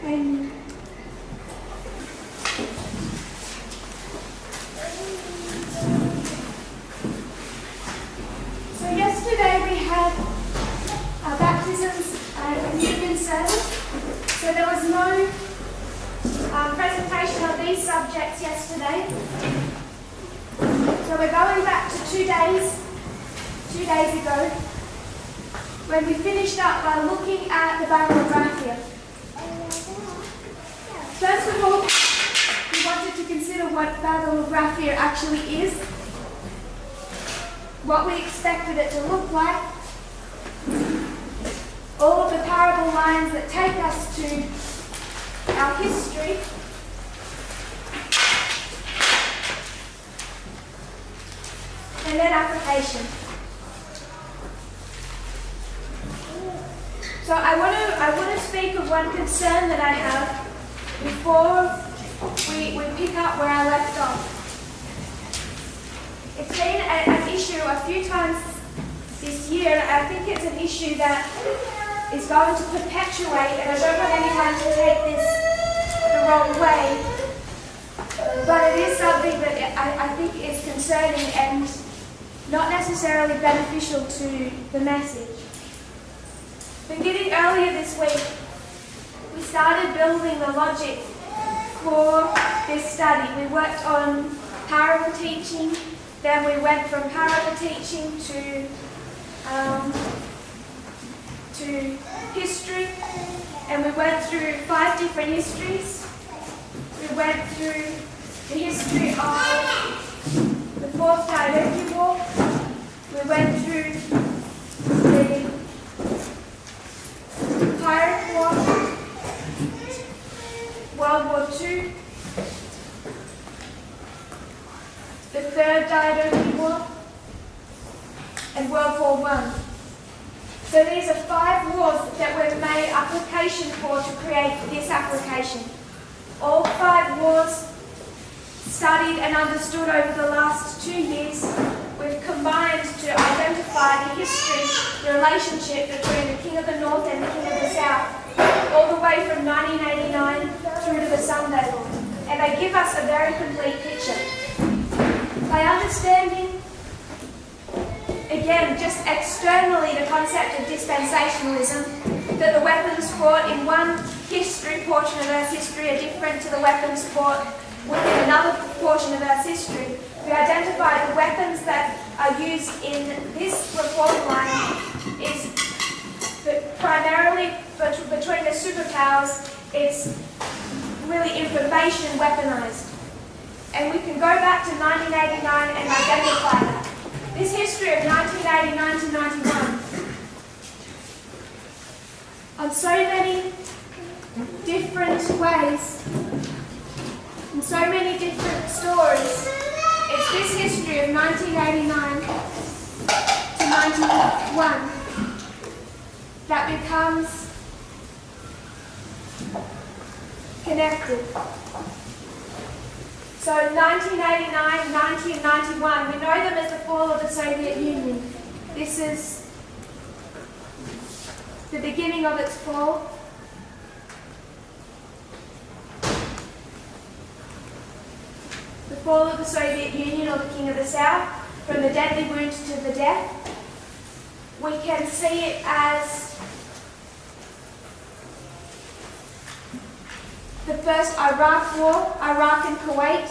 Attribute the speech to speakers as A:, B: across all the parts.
A: So yesterday we had our baptisms and union service. So there was no presentation of these subjects yesterday. So we're going back to 2 days ago, when we finished up by looking at the Battle of Raphia. First of all, we wanted to consider what the Battle of Raphia actually is, what we expected it to look like, all of the parable lines that take us to our history, and then application. So I want to speak of one concern that I have before we pick up where I left off. It's been an issue a few times this year, and I think it's an issue that is going to perpetuate, and I don't want anyone to take this the wrong way, but it is something that I think is concerning and not necessarily beneficial to the message. Beginning earlier this week, we started building the logic for this study. We worked on parable teaching, then we went from parable teaching to history, and we went through 5 different histories. We went through the history of the Fourth Direct War. We went through the Pirate War, World War II, the Third Direct War, and World War I. So these are 5 wars that we've made application for to create this application. All 5 wars studied and understood over the last 2 years. We've combined to identify the history, the relationship between the King of the North and the King of the South, all the way from 1989 through to the Sunday Law. And they give us a very complete picture. By understanding, again, just externally the concept of dispensationalism, that the weapons fought in one history, portion of Earth's history, are different to the weapons fought within another portion of Earth's history. We identify the weapons that are used in this reform line is primarily between the superpowers. It's really information weaponized. And we can go back to 1989 and identify that. This history of 1989 to 91, on so many different ways, in so many different stories, it's this history of 1989 to 91 that becomes connected. So 1989, 90 and 91, we know them as the fall of the Soviet Union. This is the beginning of its fall. The fall of the Soviet Union, or the King of the South, from the deadly wound to the death. We can see it as the first Iraq War. Iraq and Kuwait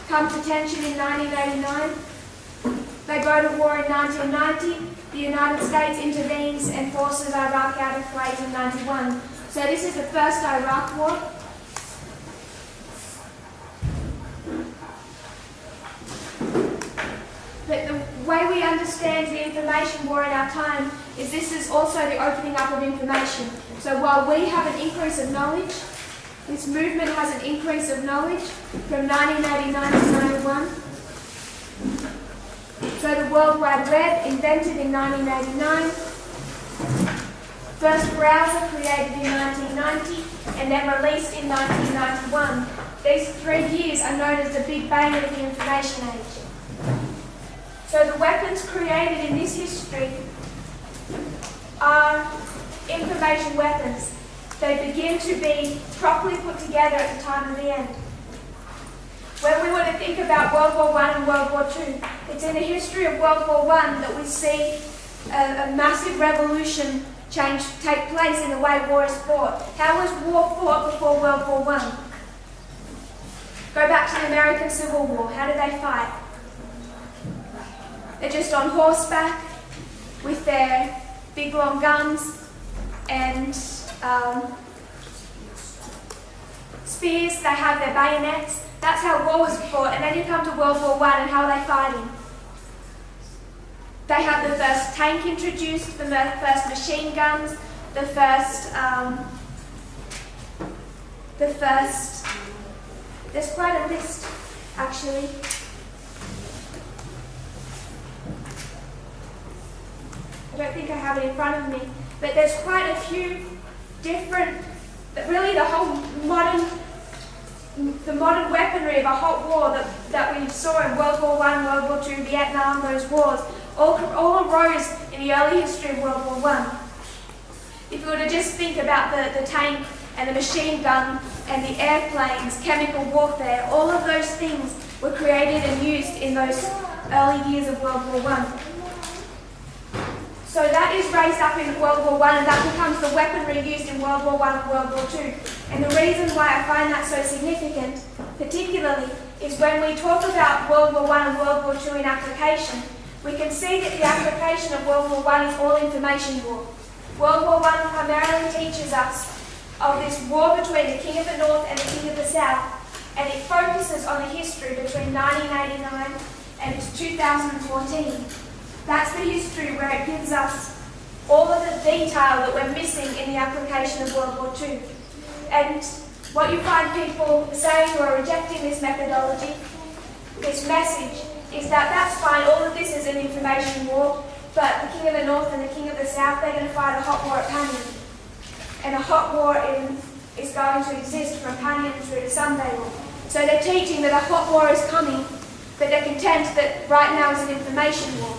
A: come to tension in 1989. They go to war in 1990. The United States intervenes and forces Iraq out of Kuwait in 91. So this is the first Iraq War. But the way we understand the information war in our time is this is also the opening up of information. So while we have an increase of knowledge, this movement has an increase of knowledge from 1989 to 91. So the World Wide Web, invented in 1989. First browser created in 1990 and then released in 1991. These 3 years are known as the Big Bang of the Information Age. So the weapons created in this history are information weapons. They they begin to be properly put together at the time of the end. When we want to think about World War I and World War II, it's in the history of World War I that we see a massive revolution take place in the way war is fought. How was war fought before World War I? Go back to the American Civil War. How did they fight? They're just on horseback with their big long guns and spears. They have their bayonets. That's how war was fought. And then you come to World War I and how are they fighting? They have the first tank introduced, the first machine guns, the first, there's quite a list actually. I don't think I have it in front of me, but there's quite a few different, really the whole modern weaponry of a hot war that we saw in World War I, World War II, Vietnam, those wars, all arose in the early history of World War I. If you were to just think about the tank and the machine gun and the airplanes, chemical warfare, all of those things were created and used in those early years of World War I. So that is raised up in World War I and that becomes the weaponry used in World War I and World War II. And the reason why I find that so significant, particularly, is when we talk about World War I and World War II in application, we can see that the application of World War I is all information war. World War I primarily teaches us of this war between the King of the North and the King of the South, and it focuses on the history between 1989 and 2014. That's the history where it gives us all of the detail that we're missing in the application of World War II. And what you find people saying who are rejecting this methodology, this message, is that that's fine, all of this is an information war, but the King of the North and the King of the South, they're going to fight a hot war at Parminder. And a hot war is going to exist from Parminder through to Sunday War. So they're teaching that a hot war is coming, but they're content that right now is an information war.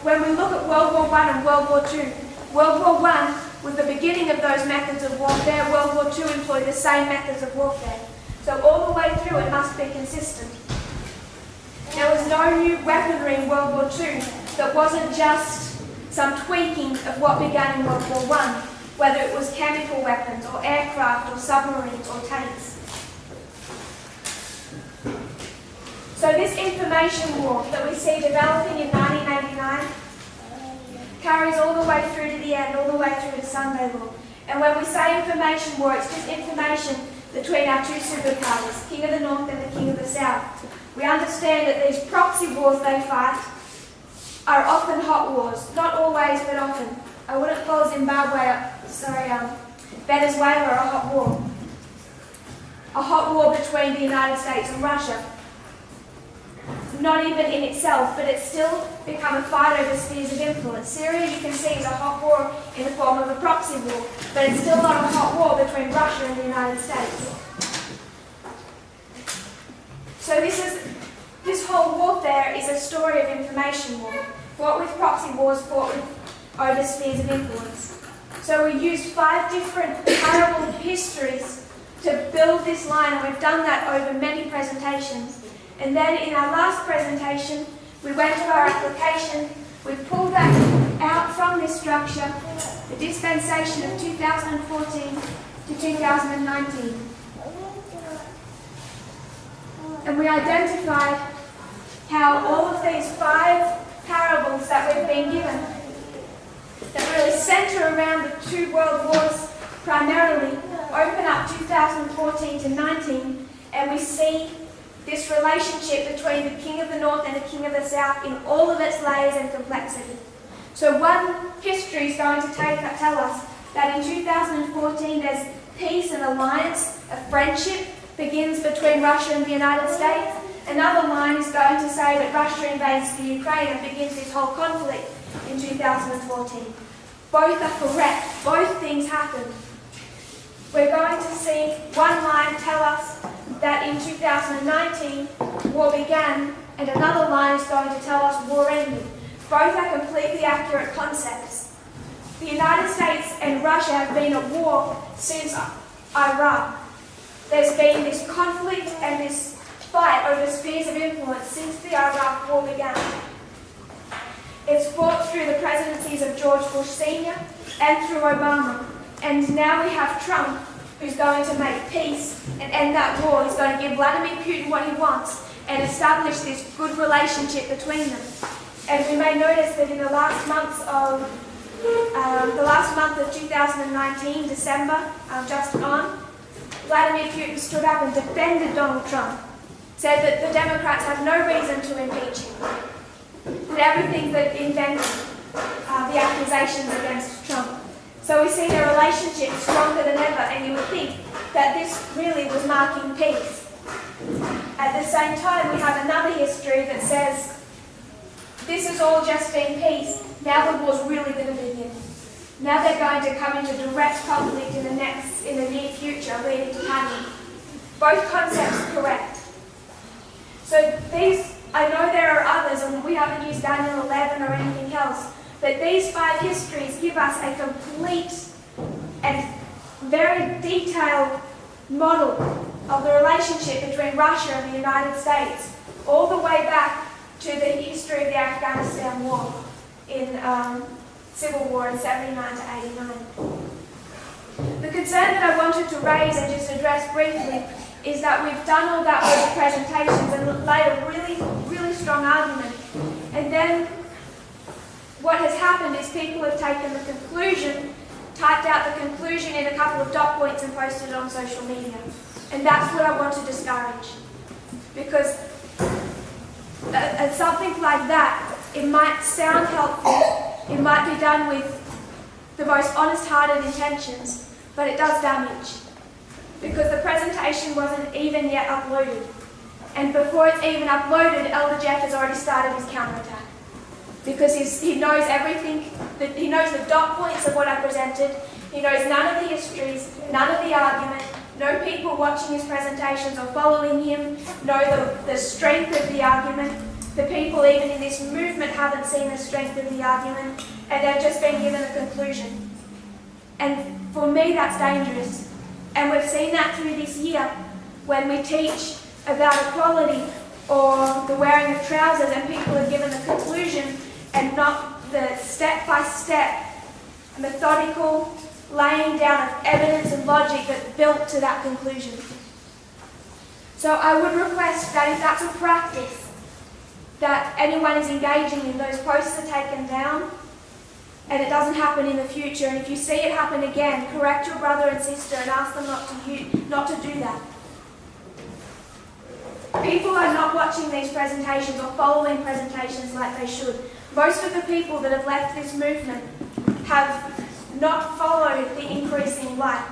A: When we look at World War I and World War II, World War I was the beginning of those methods of warfare. World War II employed the same methods of warfare. So all the way through it must be consistent. There was no new weaponry in World War II that wasn't just some tweaking of what began in World War I, whether it was chemical weapons or aircraft or submarines or tanks. So this information war that we see developing in 1989 carries all the way through to the end, all the way through to Sunday War. And when we say information war, it's just information between our two superpowers, King of the North and the King of the South. We understand that these proxy wars they fight are often hot wars. Not always, but often. I wouldn't call Venezuela a hot war. A hot war between the United States and Russia. Not even in itself, but it's still become a fight over spheres of influence. Syria, you can see, is a hot war in the form of a proxy war, but it's still not a hot war between Russia and the United States. So this whole warfare is a story of information war, fought with proxy wars, fought with over spheres of influence. So we used 5 different parallel histories to build this line, and we've done that over many presentations. And then in our last presentation, we went to our application, we pulled that out from this structure, the dispensation of 2014 to 2019. And we identified how all of these 5 parables that we've been given, that really centre around the 2 world wars primarily, open up 2014 to 19, and we see this relationship between the King of the North and the King of the South in all of its layers and complexity. So one history is going to tell us that in 2014 there's peace and alliance, a friendship begins between Russia and the United States. Another line is going to say that Russia invades the Ukraine and begins this whole conflict in 2014. Both are correct. Both things happen. We're going to see one line tell us that in 2019 war began, and another line is going to tell us war ended. Both are completely accurate concepts. The United States and Russia Russia have been at war since Iraq. There's been this conflict and this fight over spheres of influence since the Iraq War began. It's fought through the presidencies of George Bush Sr. and through Obama. And now we have Trump, who's going to make peace and end that war. He's going to give Vladimir Putin what he wants and establish this good relationship between them. And we may notice that in the last month of 2019, December, just on, Vladimir Putin stood up and defended Donald Trump, said that the Democrats have no reason to impeach him, that everything that invented the accusations against Trump. So we see their relationship stronger than ever, and you would think that this really was marking peace. At the same time, we have another history that says this has all just been peace. Now the war's really going to begin. Now they're going to come into direct conflict in the near future, leading to panic. Both concepts correct. So I know there are others, and we haven't used Daniel 11 or anything else, but these 5 histories give us a complete and very detailed model of the relationship between Russia and the United States, all the way back to the history of the Afghanistan War in Civil War in 79 to 89. The concern that I wanted to raise and just address briefly is that we've done all that with the presentations and laid a really strong argument. And then what has happened is people have taken the conclusion, typed out the conclusion in a couple of dot points and posted it on social media. And that's what I want to discourage. Because something like that, it might sound helpful, it might be done with the most honest-hearted intentions, but it does damage. Because the presentation wasn't even yet uploaded. And before it's even uploaded, Elder Jeff has already started his counterattack. Because he knows everything, he knows the dot points of what I presented, he knows none of the histories, none of the argument, no people watching his presentations or following him know the strength of the argument. The people even in this movement haven't seen the strength of the argument, and they've just been given a conclusion. And for me, that's dangerous. And we've seen that through this year when we teach about equality or the wearing of trousers, and people are given the conclusion and not the step-by-step, methodical laying down of evidence and logic that built to that conclusion. So I would request that if that's a practice that anyone is engaging in, those posts are taken down and it doesn't happen in the future. And if you see it happen again, correct your brother and sister and ask them not to do that. People are not watching these presentations or following presentations like they should. Most of the people that have left this movement have not followed the increasing light.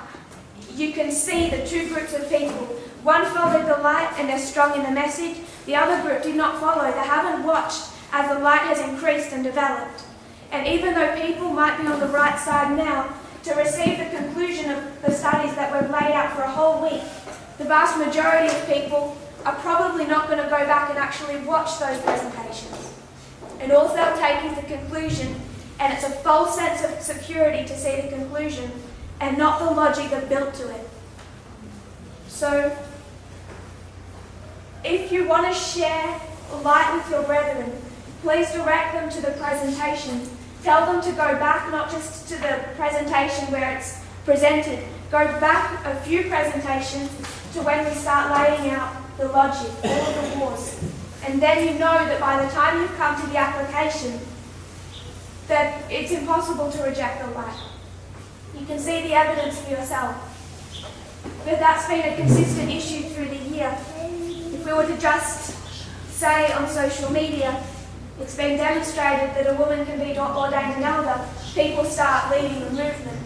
A: You can see the 2 groups of people. One followed the light and they're strong in the message. The other group did not follow. They haven't watched as the light has increased and developed. And even though people might be on the right side now, to receive the conclusion of the studies that were laid out for a whole week, the vast majority of people are probably not going to go back and actually watch those presentations. And all they'll take is the conclusion, and it's a false sense of security to see the conclusion and not the logic that built to it. So, if you want to share light with your brethren, please direct them to the presentation. Tell them to go back, not just to the presentation where it's presented. Go back a few presentations to when we start laying out the logic, all of the wars. And then you know that by the time you've come to the application, that it's impossible to reject the light. You can see the evidence for yourself. But that's been a consistent issue through the year. If we were to just say on social media, it's been demonstrated that a woman can be ordained an elder, people start leaving the movement.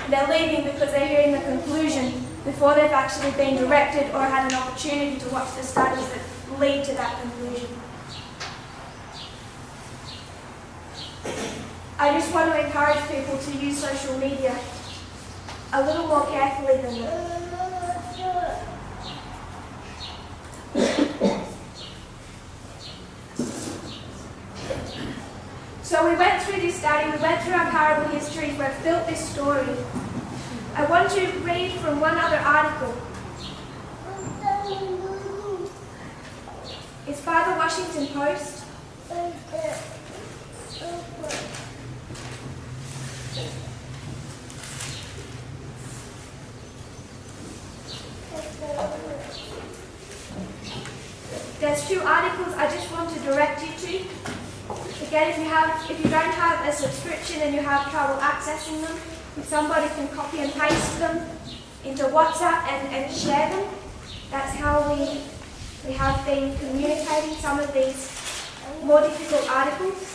A: And they're leaving because they're hearing the conclusion before they've actually been directed or had an opportunity to watch the studies that lead to that conclusion. I just want to encourage people to use social media a little more carefully than that. So we went through this study, we went through our parable histories where I've built this story. I want to read from one other article. It's by the Washington Post. There's two articles I just want to direct you to. Again, if you don't have a subscription and you have trouble accessing them, somebody can copy and paste them into WhatsApp and share them. That's how we have been communicating some of these more difficult articles.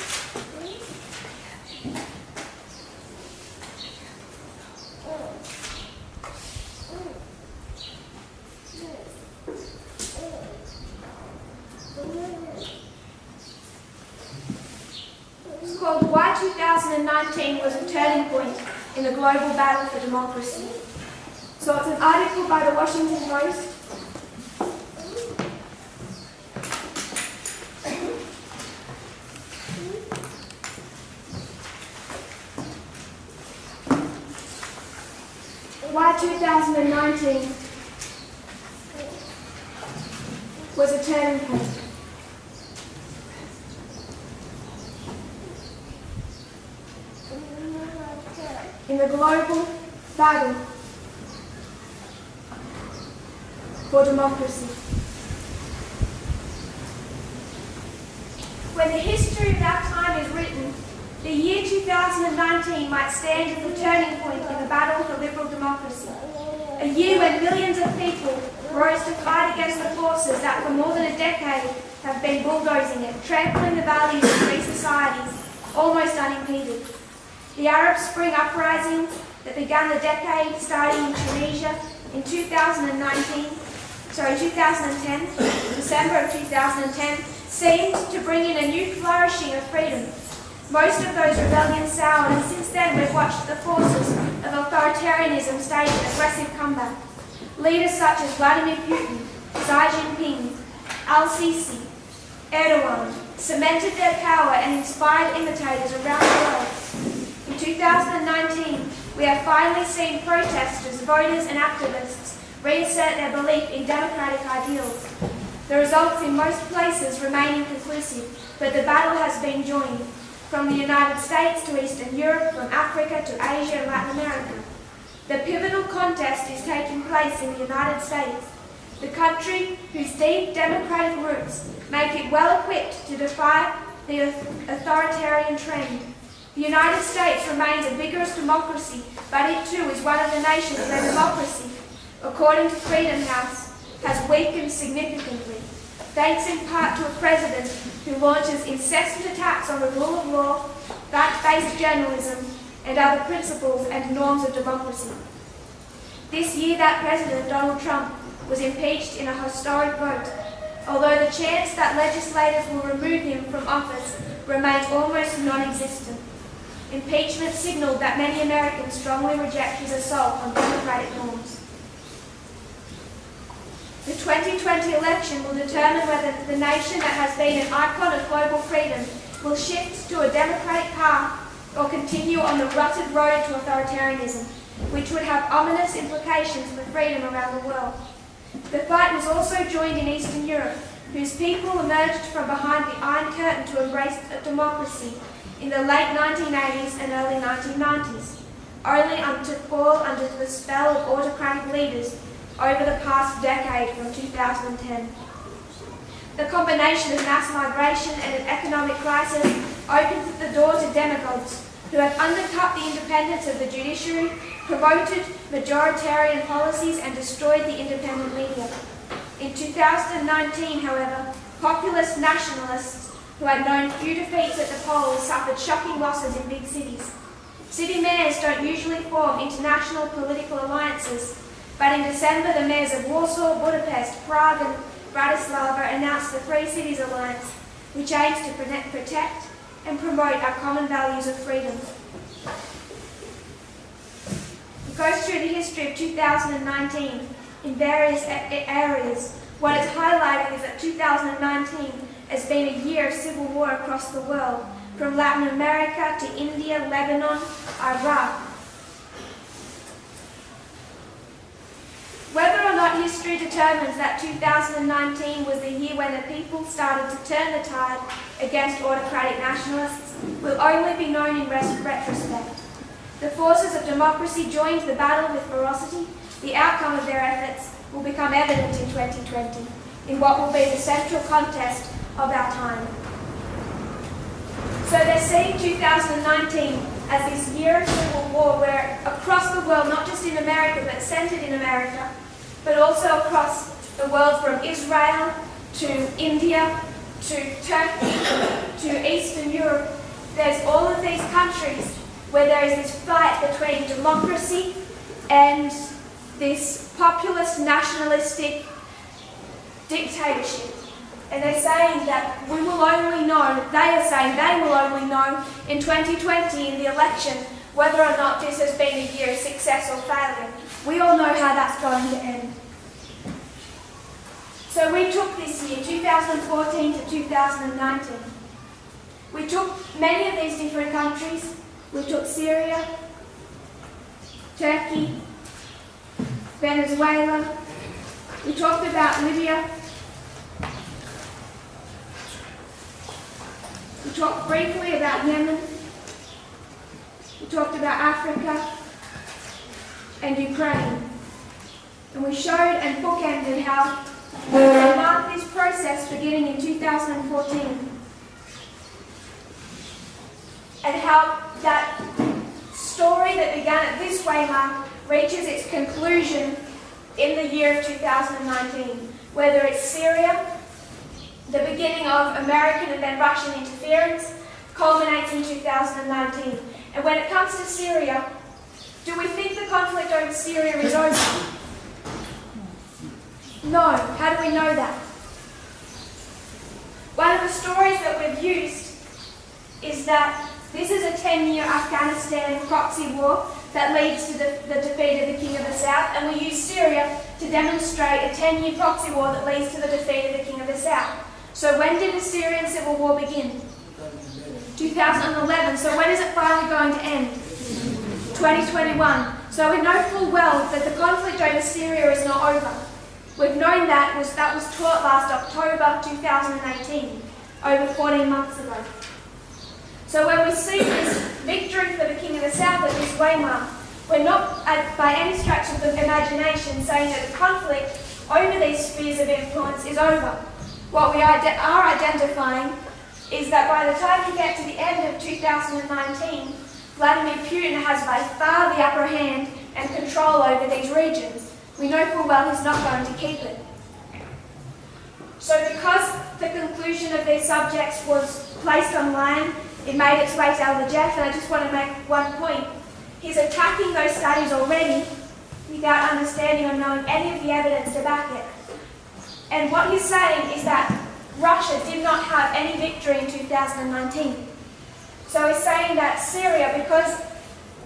A: It's called Why 2019 Was a Turning Point in the Global Battle for Democracy. So it's an article by the Washington Post. Why 2019 was a turning point. In the global battle for democracy. When the history of our time is written, the year 2019 might stand as a turning point in the battle for liberal democracy. A year when millions of people rose to fight against the forces that for more than a decade have been bulldozing it, trampling the values of free societies, almost unimpeded. The Arab Spring uprising that began the decade starting in Tunisia in 2010, December of 2010, seemed to bring in a new flourishing of freedom. Most of those rebellions soured, and since then we've watched the forces of authoritarianism stage an aggressive comeback. Leaders such as Vladimir Putin, Xi Jinping, Al-Sisi, Erdogan cemented their power and inspired imitators around the world. In 2019, we have finally seen protesters, voters and activists reassert their belief in democratic ideals. The results in most places remain inconclusive, but the battle has been joined. From the United States to Eastern Europe, from Africa to Asia and Latin America. The pivotal contest is taking place in the United States, the country whose deep democratic roots make it well equipped to defy the authoritarian trend. The United States remains a vigorous democracy, but it too is one of the nations where democracy, according to Freedom House, has weakened significantly, thanks in part to a president who launches incessant attacks on the rule of law, fact-based journalism, and other principles and norms of democracy. This year, that president, Donald Trump, was impeached in a historic vote, although the chance that legislators will remove him from office remains almost non-existent. Impeachment signaled that many Americans strongly reject his assault on democratic norms. The 2020 election will determine whether the nation that has been an icon of global freedom will shift to a democratic path or continue on the rutted road to authoritarianism, which would have ominous implications for freedom around the world. The fight was also joined in Eastern Europe, whose people emerged from behind the Iron Curtain to embrace democracy in the late 1980s and early 1990s, only to fall under the spell of autocratic leaders over the past decade from 2010. The combination of mass migration and an economic crisis opens the door to demagogues who have undercut the independence of the judiciary, promoted majoritarian policies and destroyed the independent media. In 2019, however, populist nationalists who had known few defeats at the polls suffered shocking losses in big cities. City mayors don't usually form international political alliances, but in December, the mayors of Warsaw, Budapest, Prague and Bratislava announced the Free Cities Alliance, which aims to protect and promote our common values of freedom. It goes through the history of 2019 in various areas. What is highlighted is that 2019 has been a year of civil war across the world, from Latin America to India, Lebanon, Iraq. Whether or not history determines that 2019 was the year when the people started to turn the tide against autocratic nationalists will only be known in retrospect. The forces of democracy joined the battle with ferocity. The outcome of their efforts will become evident in 2020, in what will be the central contest of our time. So they're seeing 2019 as this year of civil war where across the world, not just in America, but centered in America, but also across the world from Israel to India to Turkey to Eastern Europe, there's all of these countries where there is this fight between democracy and this populist, nationalistic dictatorship. And they're saying that we will only know, they are saying they will only know in 2020 in the election whether or not this has been a year of success or failure. We all know how that's going to end. So we took this year, 2014 to 2019. We took many of these different countries. We took Syria, Turkey, Venezuela. We talked about Libya. We talked briefly about Yemen. We talked about Africa and Ukraine. And we showed and bookended how we marked this process beginning in 2014. And how that story that began at this waymark reaches its conclusion in the year of 2019. Whether it's Syria, the beginning of American and then Russian interference, culminates in 2019. And when it comes to Syria, do we think the conflict over Syria is over? No. How do we know that? One of the stories that we've used is that this is a 10-year Afghanistan proxy war that leads to the defeat of the King of the South, and we use Syria to demonstrate a 10-year proxy war that leads to the defeat of the King of the South. So when did the Syrian civil war begin? 2011. So when is it finally going to end? 2021. So we know full well that the conflict over Syria is not over. We've known that was taught last October 2018, over 14 months ago. So when we see this victory for the King of the South at this waymark, we're not by any stretch of the imagination saying that the conflict over these spheres of influence is over. What we are identifying is that by the time we get to the end of 2019, Vladimir Putin has by far the upper hand and control over these regions. We know full well he's not going to keep it. So because the conclusion of these subjects was placed online, it made its way to Elder Jeff, and I just want to make one point. He's attacking those studies already without understanding or knowing any of the evidence to back it. And what he's saying is that Russia did not have any victory in 2019. So he's saying that Syria, because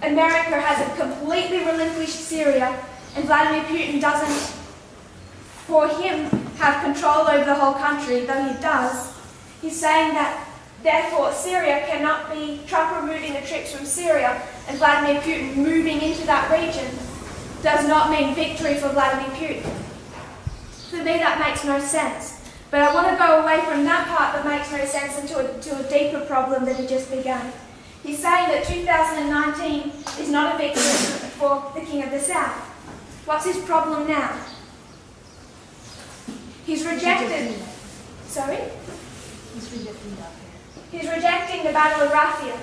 A: America has completely relinquished Syria, and Vladimir Putin doesn't, for him, have control over the whole country, though he does, he's saying that therefore Syria cannot be Trump removing the troops from Syria and Vladimir Putin moving into that region does not mean victory for Vladimir Putin. For me that makes no sense. But I want to go away from that part that makes no sense into a deeper problem that he just began. He's saying that 2019 is not a victory for the King of the South. What's his problem now? He's rejected. Sorry? He's rejecting the Battle of Raphia.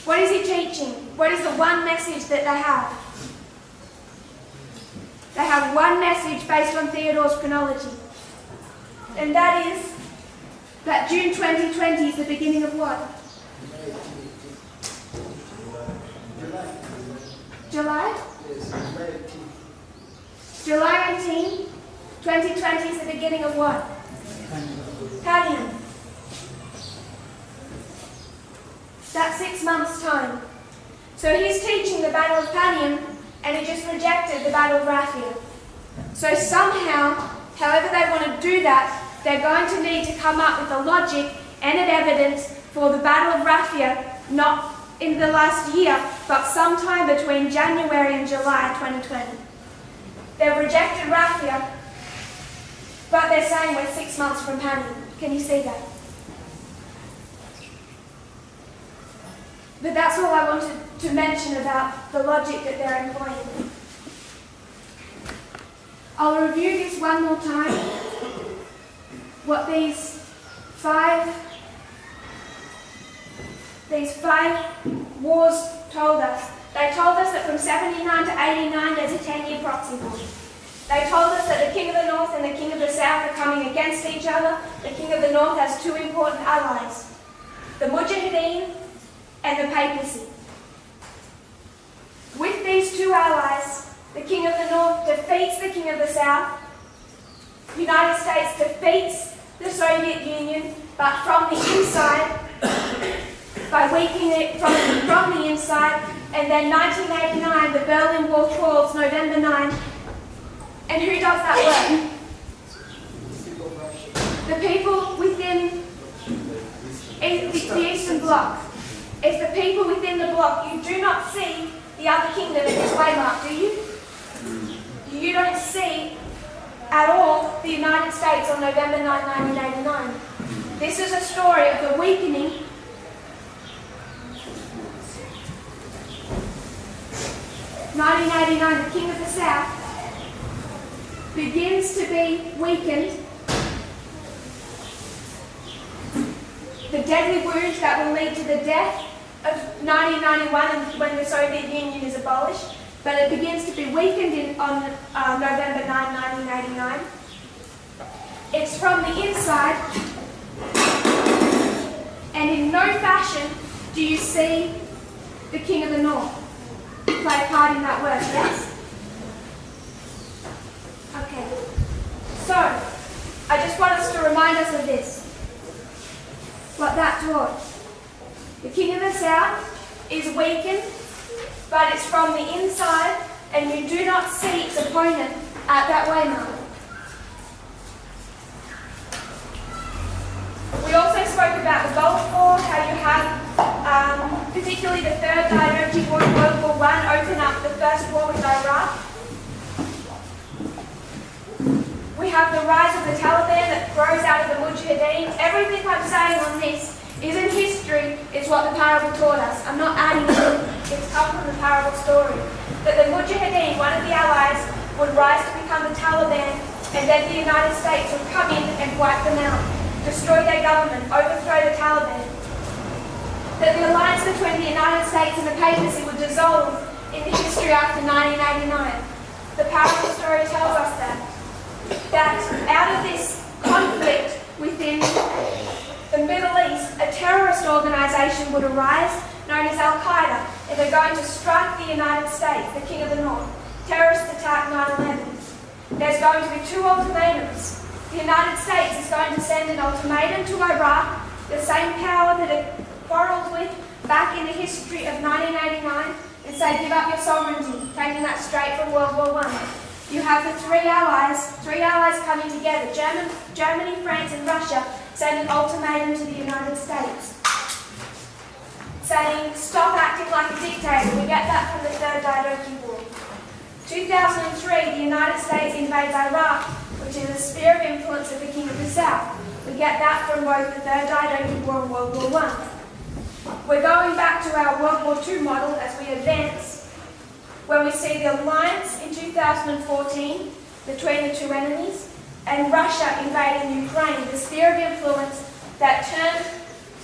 A: What is he teaching? What is the one message that they have? They have one message based on Theodore's chronology. And that is that June 2020 is the beginning of what? July? July 18, 2020 is the beginning of what? Padian. That's 6 months' time. So he's teaching the Battle of Padian, and he just rejected the Battle of Raphia. So somehow, however they want to do that, they're going to need to come up with a logic and an evidence for the Battle of Raphia, not in the last year, but sometime between January and July 2020. They've rejected Raphia, but they're saying we're 6 months from Parminder. Can you see that? But that's all I wanted to mention about the logic that they're employing. I'll review this one more time. What these five wars told us. They told us that from 79 to 89 there's a 10-year proxy war. They told us that the King of the North and the King of the South are coming against each other. The King of the North has two important allies, the Mujahideen and the papacy. With these two allies, the King of the North defeats the King of the South. The United States defeats the Soviet Union, but from the inside, by weakening it from the inside. And then 1989, the Berlin Wall falls, November 9. And who does that work? The people within the Eastern Bloc. It's the people within the bloc. You do not see the other kingdom in this waymark, do you? You don't see at all the United States on November 9, 1989. This is a story of the weakening (1989), the King of the South begins to be weakened. The deadly wounds that will lead to the death of 1991 when the Soviet Union is abolished, but it begins to be weakened on November 9, 1989. It's from the inside, and in no fashion do you see the King of the North play a part in that work, yes? Okay, so I just want us to remind us of this, what that taught. The King of the South is weakened, but it's from the inside, and you do not see its opponent at that waymark. We also spoke about the Gulf War, how you have, particularly the Third Dynasty War in World War I, open up the First War with Iraq. We have the rise of the Taliban that grows out of the Mujahideen. Everything I'm saying on this isn't history, it's what the parable taught us. I'm not adding it, it's come from the parable story. That the Mujahideen, one of the allies, would rise to become the Taliban, and then the United States would come in and wipe them out, destroy their government, overthrow the Taliban. That the alliance between the United States and the papacy would dissolve in the history after 1989. The parable story tells us that out of this conflict within the Middle East, a terrorist organisation would arise known as Al-Qaeda, and they're going to strike the United States, the King of the North. Terrorist attack 9/11. There's going to be two ultimatums. The United States is going to send an ultimatum to Iraq, the same power that it quarrelled with back in the history of 1989, and say, give up your sovereignty, taking that straight from World War I. You have the three allies coming together, Germany, France and Russia, send an ultimatum to the United States, saying, stop acting like a dictator. We get that from the Third Dynasty War. 2003, the United States invades Iraq, which is a sphere of influence of the King of the South. We get that from both the Third Dynasty War and World War I. We're going back to our World War II model as we advance, where we see the alliance in 2014 between the two enemies, and Russia invading Ukraine, the sphere of influence that turned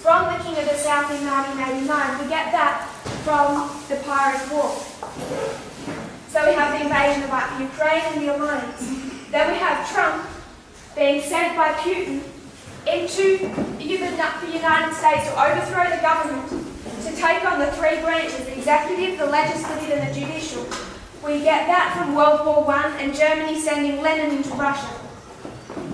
A: from the King of the South in 1989. We get that from the Pirate War. So we have the invasion of Ukraine and the alliance. Then we have Trump being sent by Putin into the United States to overthrow the government, to take on the three branches, the executive, the legislative and the judicial. We get that from World War I and Germany sending Lenin into Russia.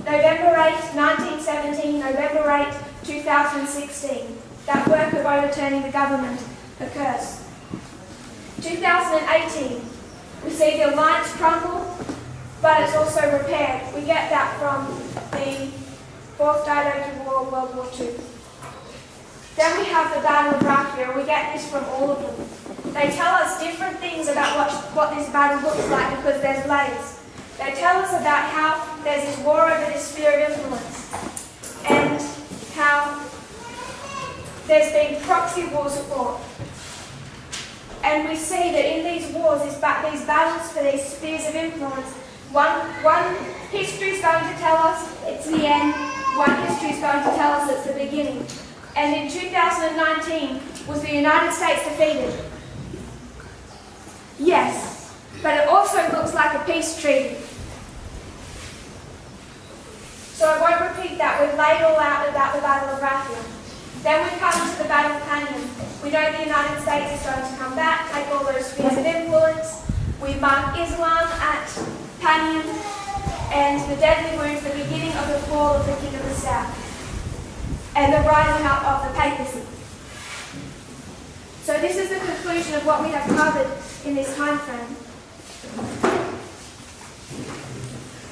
A: November 8, 1917, November 8, 2016. That work of overturning the government occurs. 2018, we see the alliance crumble, but it's also repaired. We get that from the Fourth Dynasty War, World War II. Then we have the Battle of Raphia, and we get this from all of them. They tell us different things about what this battle looks like because there's layers. They tell us about how there's this war over this sphere of influence and how there's been proxy wars fought. And we see that in these wars, these battles for these spheres of influence, one history is going to tell us it's the end, one history is going to tell us it's the beginning. And in 2019, was the United States defeated? Yes, but it also looks like a peace treaty. So I won't repeat that. We've laid all out about the Battle of Raphia. Then we come to the Battle of Panion. We know the United States is going to come back, take all those spheres of influence. We mark Islam at Panion and the deadly wounds, the beginning of the fall of the King of the South and the rising up of the papacy. So this is the conclusion of what we have covered in this time frame.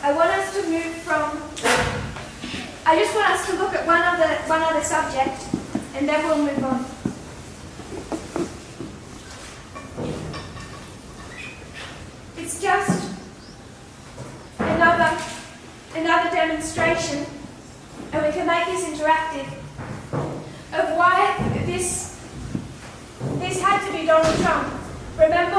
A: I just want us to look at one other subject, and then we'll move on. It's just another demonstration, and we can make this interactive, of why this had to be Donald Trump. Remember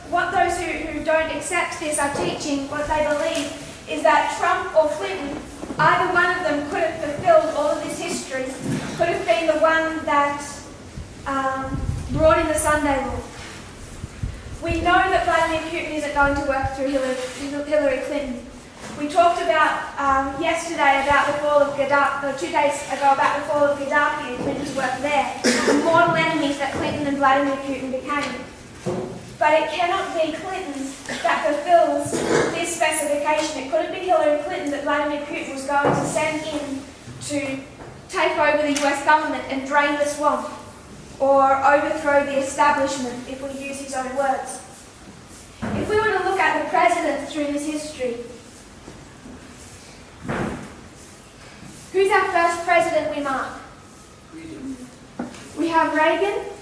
A: what those who don't accept this are teaching, what they believe, is that Trump or Clinton, either one of them could have fulfilled all of this history, could have been the one that brought in the Sunday law. We know that Vladimir Putin isn't going to work through Hillary Clinton. We talked about yesterday about the fall of Gaddafi, or 2 days ago about the fall of Gaddafi and Clinton's work there, the mortal enemies that Clinton and Vladimir Putin became. But it cannot be Clinton that fulfills this specification. It couldn't be Hillary Clinton that Vladimir Putin was going to send in to take over the US government and drain the swamp, or overthrow the establishment, if we use his own words. If we were to look at the presidents through this history, who's our first president we mark? We have Reagan.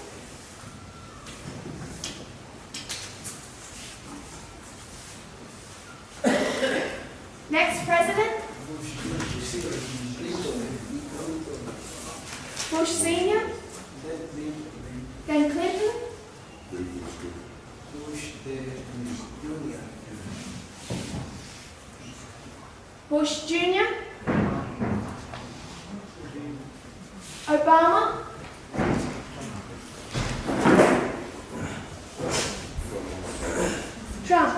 A: Next president? Bush Sr. Then Clinton. Bush Jr. Obama. Trump.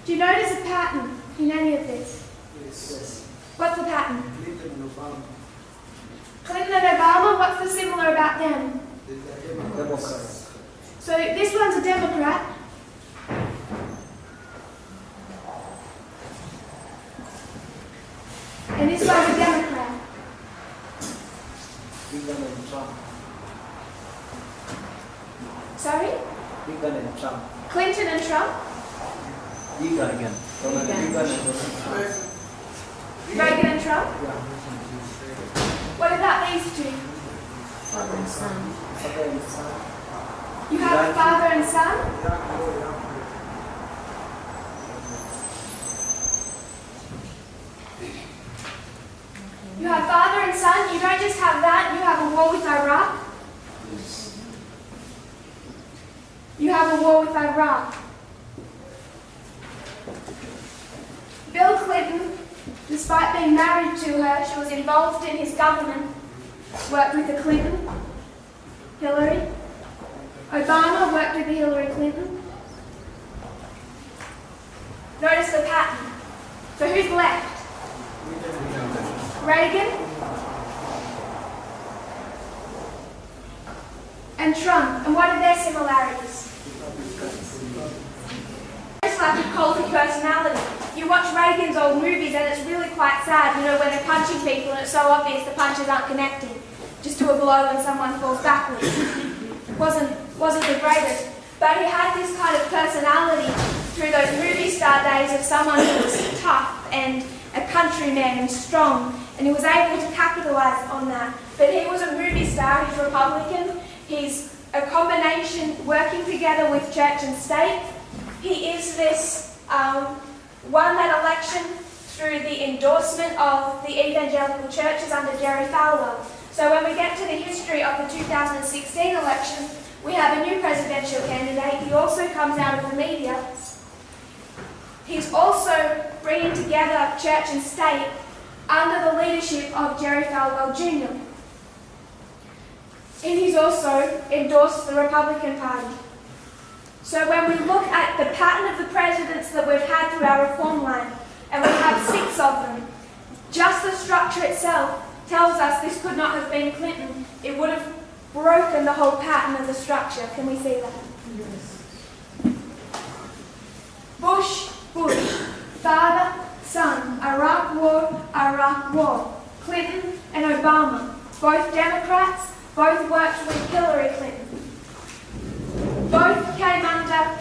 A: Do you notice a pattern in any of this?
B: Yes.
A: What's the pattern?
B: Clinton and Obama.
A: Clinton and Obama, what's the similar about them?
B: Democrats.
A: So this one's a Democrat. And this one's a Democrat.
B: Reagan and Trump.
A: Sorry?
B: Reagan and Trump.
A: Clinton and Trump?
B: Reagan again. Ronald Reagan and Donald Trump.
A: Reagan and Trump?
B: Yeah.
A: What about these two?
C: Father and son.
B: Father and son.
A: You have father and son? You have father and son. You don't just have that, you have a war with Iraq. You have a war with Iraq. Bill Clinton, despite being married to her, she was involved in his government, worked with the Clinton, Hillary. Obama worked with the Hillary Clinton. Notice the pattern. So who's left? Reagan and Trump. And what are their similarities? It's like a cult of personality. You watch Reagan's old movies and it's really quite sad, you know, when they're punching people and it's so obvious the punches aren't connecting. Just do a blow and someone falls backwards. Wasn't the greatest. But he had this kind of personality through those movie star days of someone who was tough and a countryman and strong, and he was able to capitalise on that. but he was a movie star. He's Republican. He's a combination working together with church and state. He is this, won that election through the endorsement of the evangelical churches under Jerry Falwell. So when we get to the history of the 2016 election, we have a new presidential candidate. He also comes out of the media. He's also bringing together church and state under the leadership of Jerry Falwell Jr. And he's also endorsed the Republican Party. So when we look at the pattern of the presidents that we've had through our reform line, and we have 6 of them, just the structure itself tells us this could not have been Clinton. It would have broken the whole pattern of the structure. Can we see that? Yes. Bush, father, son, Iraq War, Clinton and Obama, both Democrats, both worked with Hillary Clinton. Both came under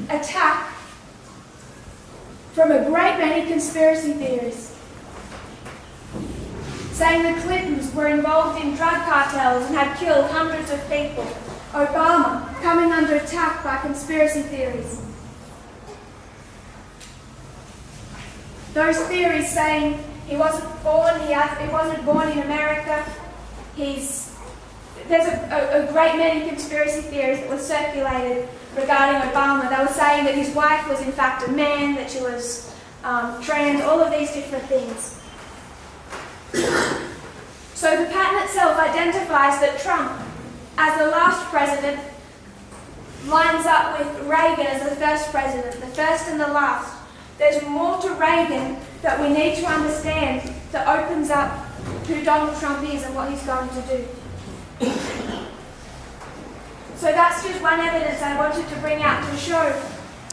A: attack from a great many conspiracy theories, saying the Clintons were involved in drug cartels and had killed hundreds of people. Obama coming under attack by conspiracy theories. Those theories saying he wasn't born, he wasn't born in America. There's a great many conspiracy theories that were circulated regarding Obama. They were saying that his wife was in fact a man, that she was trans, all of these different things. So the pattern itself identifies that Trump, as the last president, lines up with Reagan as the first president, the first and the last. There's more to Reagan that we need to understand that opens up who Donald Trump is and what he's going to do. So that's just one evidence I wanted to bring out to show,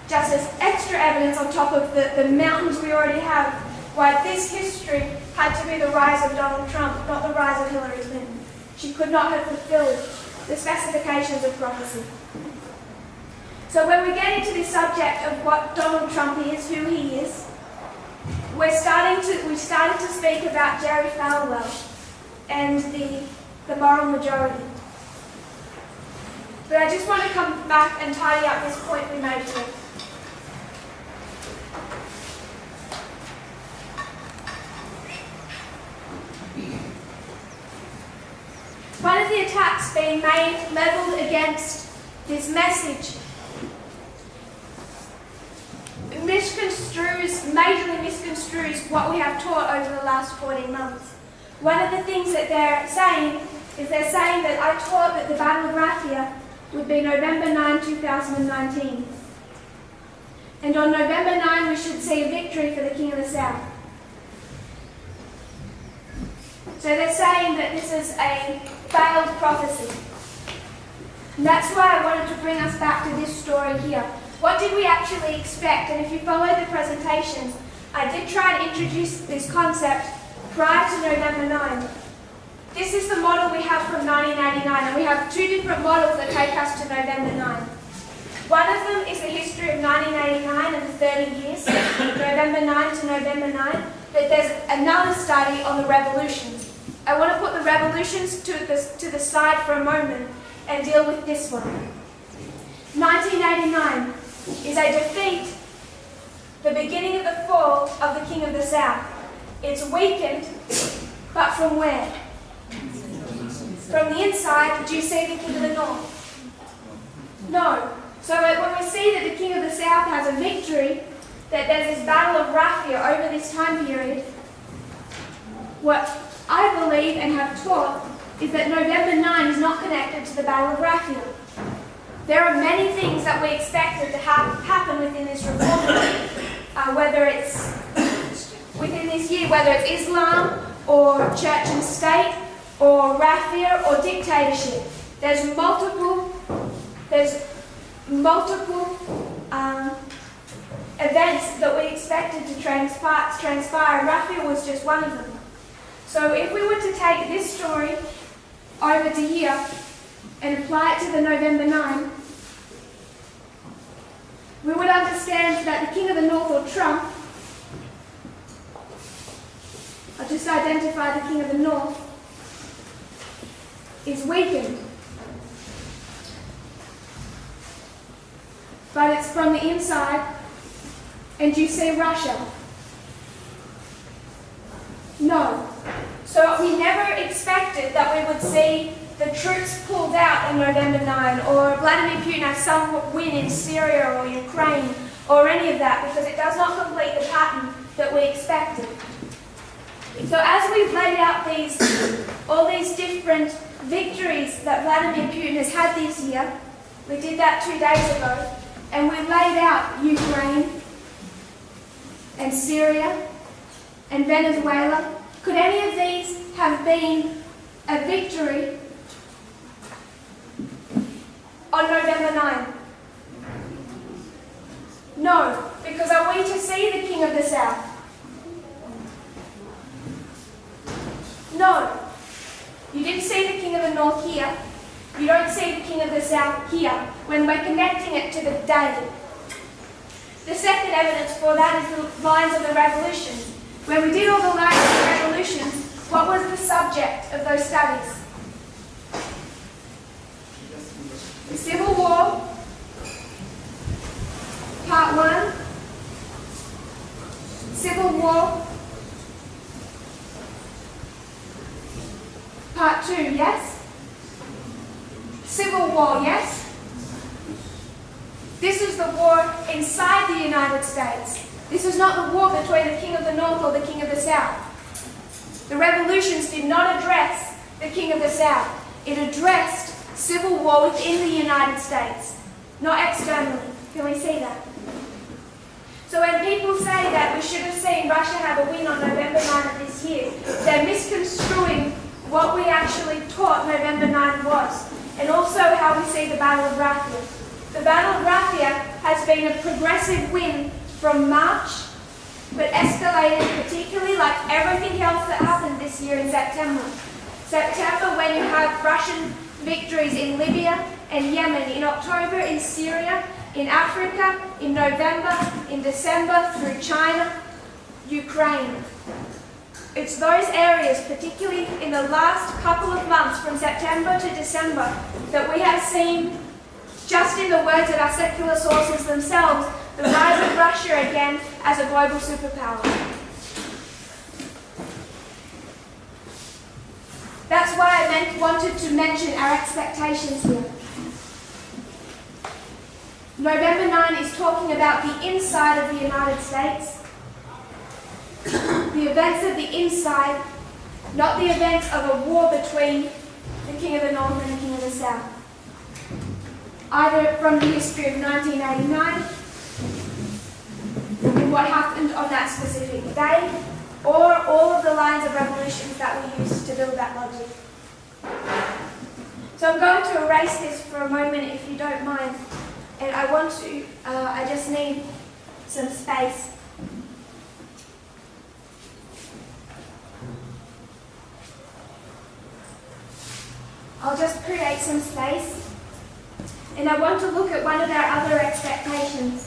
A: just as extra evidence on top of the mountains we already have, why this history had to be the rise of Donald Trump, not the rise of Hillary Clinton. She could not have fulfilled the specifications of prophecy. So when we get into this subject of what Donald Trump is, who he is, we've started to speak about Jerry Falwell and the moral majority. But I just want to come back and tidy up this point we made here. One of the attacks being levelled against this message majorly misconstrues what we have taught over the last 14 months. One of the things that they're saying that I taught that the Battle of Raphia would be November 9, 2019. And on November 9 we should see a victory for the King of the South. So they're saying that this is a failed prophecy. And that's why I wanted to bring us back to this story here. What did we actually expect? And if you follow the presentations, I did try and introduce this concept prior to November 9. This is the model we have from 1989, and we have 2 different models that take us to November 9. One of them is the history of 1989 and the 30 years, November 9 to November 9, but there's another study on the revolutions. I want to put the revolutions to the side for a moment and deal with this one. 1989 is a defeat, the beginning of the fall of the King of the South. It's weakened, but from where? From the inside. Do you see the King of the North? No. So when we see that the King of the South has a victory, that there's this Battle of Raphia over this time period, what I believe and have taught is that November 9 is not connected to the Battle of Raphia. There are many things that we expected to happen within this reform, whether it's within this year, whether it's Islam or church and state or Raphia or dictatorship. There's multiple events that we expected to transpire. Raphia was just one of them. So if we were to take this story over to here and apply it to the November 9, we would understand that the King of the North, or Trump, I'll I've just identified the king of the north, is weakened. But it's from the inside, and you see Russia. No. So we never expected that we would see the troops pulled out on November 9, or Vladimir Putin have some win in Syria or Ukraine, or any of that, because it does not complete the pattern that we expected. So as we've laid out all these different victories that Vladimir Putin has had this year, we did that 2 days ago, and we laid out Ukraine and Syria and Venezuela. Could any of these have been a victory on November 9? No, because are we to see the King of the South? No. You didn't see the King of the North here. You don't see the King of the South here when we're connecting it to the day. The second evidence for that is the lines of the revolutions. When we did all the lines of the revolutions, what was the subject of those studies? The Civil War, Part 1, Civil War, Part 2, yes? Civil War, yes? This is the war inside the United States. This is not the war between the King of the North or the King of the South. The revolutions did not address the King of the South. It addressed civil war within the United States, not externally. Can we see that? So when people say that we should have seen Russia have a win on November 9 of this year, they're misconstruing what we actually taught November 9 was, and also how we see the Battle of Raffia. The Battle of Raffia has been a progressive win from March, but escalated particularly like everything else that happened this year in September. September, when you have Russian victories in Libya and Yemen, in October in Syria, in Africa, in November, in December through China, Ukraine. It's those areas, particularly in the last couple of months from September to December, that we have seen, just in the words of our secular sources themselves, the rise of Russia again as a global superpower. That's why I wanted to mention our expectations here. November 9 is talking about the inside of the United States, the events of the inside, not the events of a war between the King of the North and the King of the South. Either from the history of 1989, and what happened on that specific day, or all of the lines of revolutions that we used to build that logic. So I'm going to erase this for a moment if you don't mind. And I just need some space. I'll just create some space. And I want to look at one of our other expectations.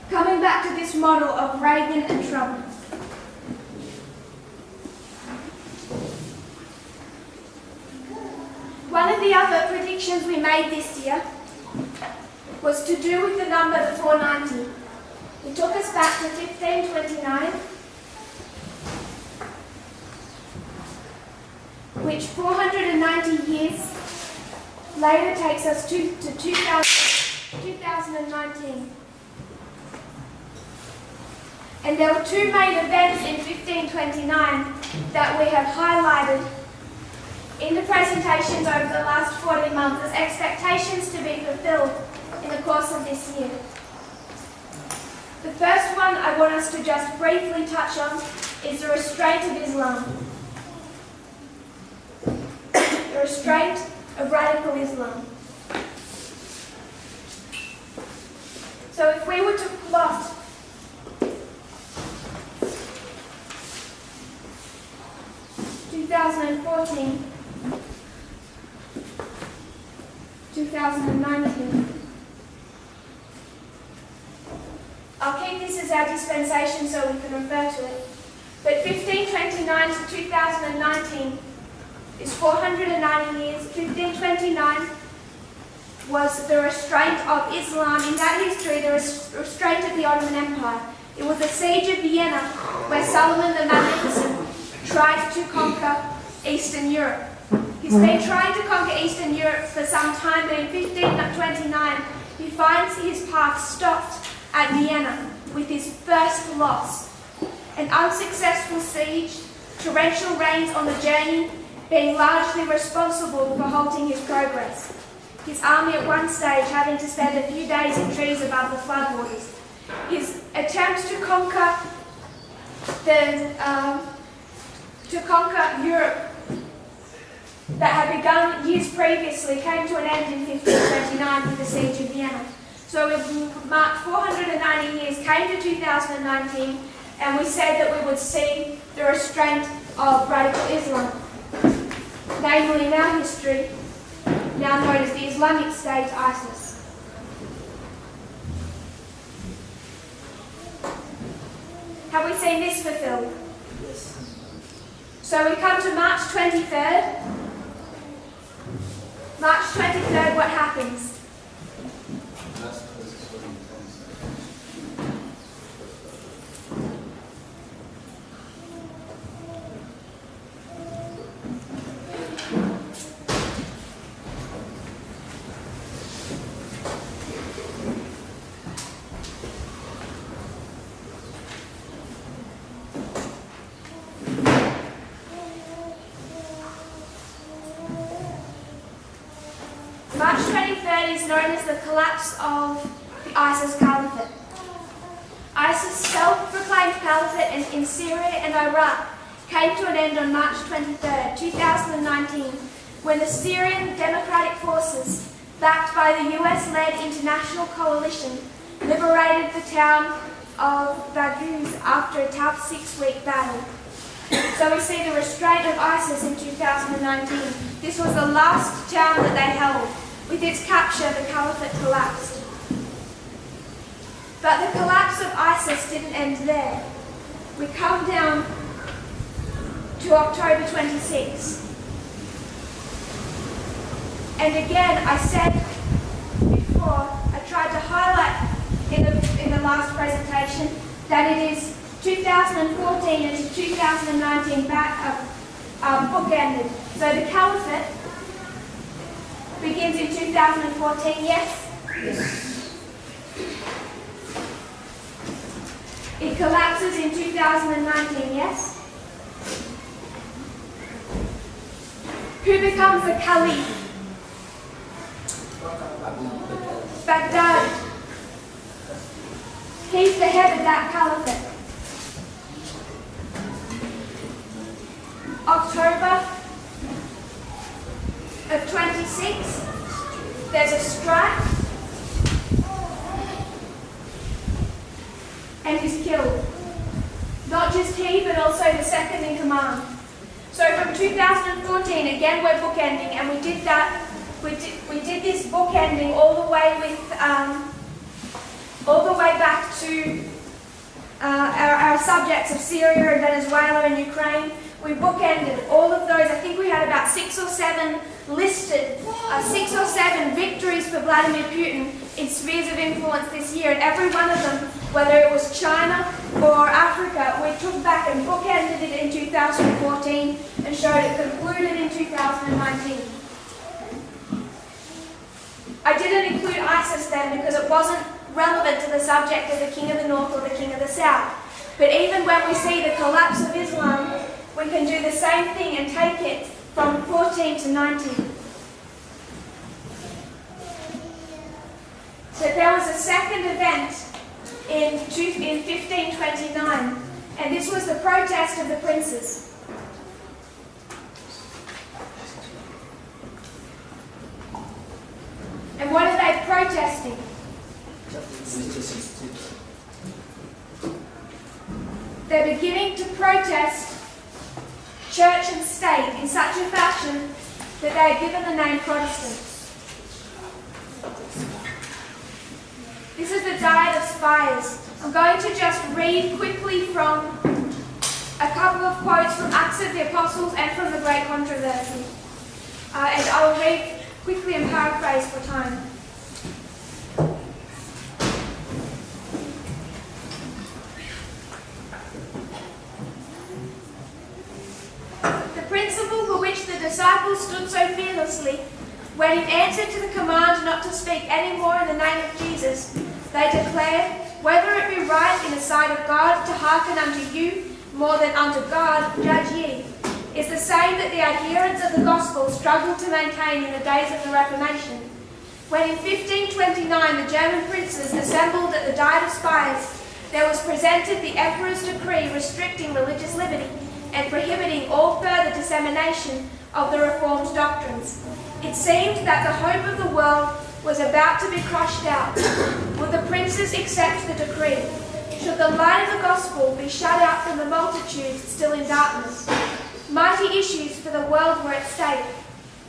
A: Coming back to this model of Reagan and Trump. One of the other predictions we made this year was to do with the number 490. It took us back to 1529, which 490 years later takes us to 2019. And there were two main events in 1529 that we have highlighted in the presentations over the last 14 months as expectations to be fulfilled in the course of this year. The first one I want us to just briefly touch on is the restraint of Islam. The restraint of radical Islam. So if we were to plot 2019. I'll keep this as our dispensation so we can refer to it. But 1529 to 2019 is 490 years. 1529 was the restraint of Islam. In that history, the restraint of the Ottoman Empire. It was the siege of Vienna where Solomon the Magnificent tried to conquer Eastern Europe. He's been trying to conquer Eastern Europe for some time, but in 1529 he finds his path stopped at Vienna with his first loss. An unsuccessful siege, torrential rains on the journey being largely responsible for halting his progress. His army at one stage having to spend a few days in trees above the floodwaters. His attempt to conquer Europe that had begun years previously came to an end in 1529 with the siege of Vienna. So we've marked 490 years, came to 2019, and we said that we would see the restraint of radical Islam, namely in our history, now known as the Islamic State, ISIS. Have we seen this fulfilled?
B: Yes.
A: So we come to March 23rd. March 23rd, what happens? March 23rd is known as the collapse of the ISIS Caliphate. ISIS' self-proclaimed caliphate in Syria and Iraq came to an end on March 23rd, 2019, when the Syrian Democratic Forces, backed by the US-led international coalition, liberated the town of Baghouz after a tough 6-week battle. So we see the restraint of ISIS in 2019. This was the last town that they held. With its capture, the caliphate collapsed. But the collapse of ISIS didn't end there. We come down to October 26. And again, I said before, I tried to highlight in the last presentation that it is 2014 and to 2019 bookended. So the caliphate begins in 2014, yes?
B: Yes.
A: It collapses in 2019, yes? Who becomes the caliph? Baghdad. He's the head of that caliphate. October of 26, there's a strike, and he's killed. Not just he, but also the second in command. So from 2014, again we're bookending, and we did that. We did this bookending all the way back to our subjects of Syria and Venezuela and Ukraine. We bookended all of those. I think we had about 6 or 7 listed, 6 or 7 victories for Vladimir Putin in spheres of influence this year, and every one of them, whether it was China or Africa, we took back and bookended it in 2014 and showed it concluded in 2019. I didn't include ISIS then because it wasn't relevant to the subject of the King of the North or the King of the South. But even when we see the collapse of Islam, we can do the same thing and take it from 14 to 19. So there was a second event in 1529, and this was the protest of the princes. And what are they protesting? They're beginning to protest church and state in such a fashion that they are given the name Protestants. spires. I'm going to just read quickly from a couple of quotes from Acts of the Apostles and from the Great Controversy. And I will read quickly and paraphrase for time. The principle for which the disciples stood so fearlessly, when in answer to the command not to speak any more in the name of Jesus, they declared, "Whether it be right in the sight of God to hearken unto you more than unto God, judge ye," is the same that the adherents of the gospel struggled to maintain in the days of the Reformation. When in 1529 the German princes assembled at the Diet of Spires, there was presented the Emperor's decree restricting religious liberty and prohibiting all further dissemination of the Reformed doctrines. It seemed that the hope of the world was about to be crushed out. Would the princes accept the decree? Should the light of the gospel be shut out from the multitudes still in darkness? Mighty issues for the world were at stake.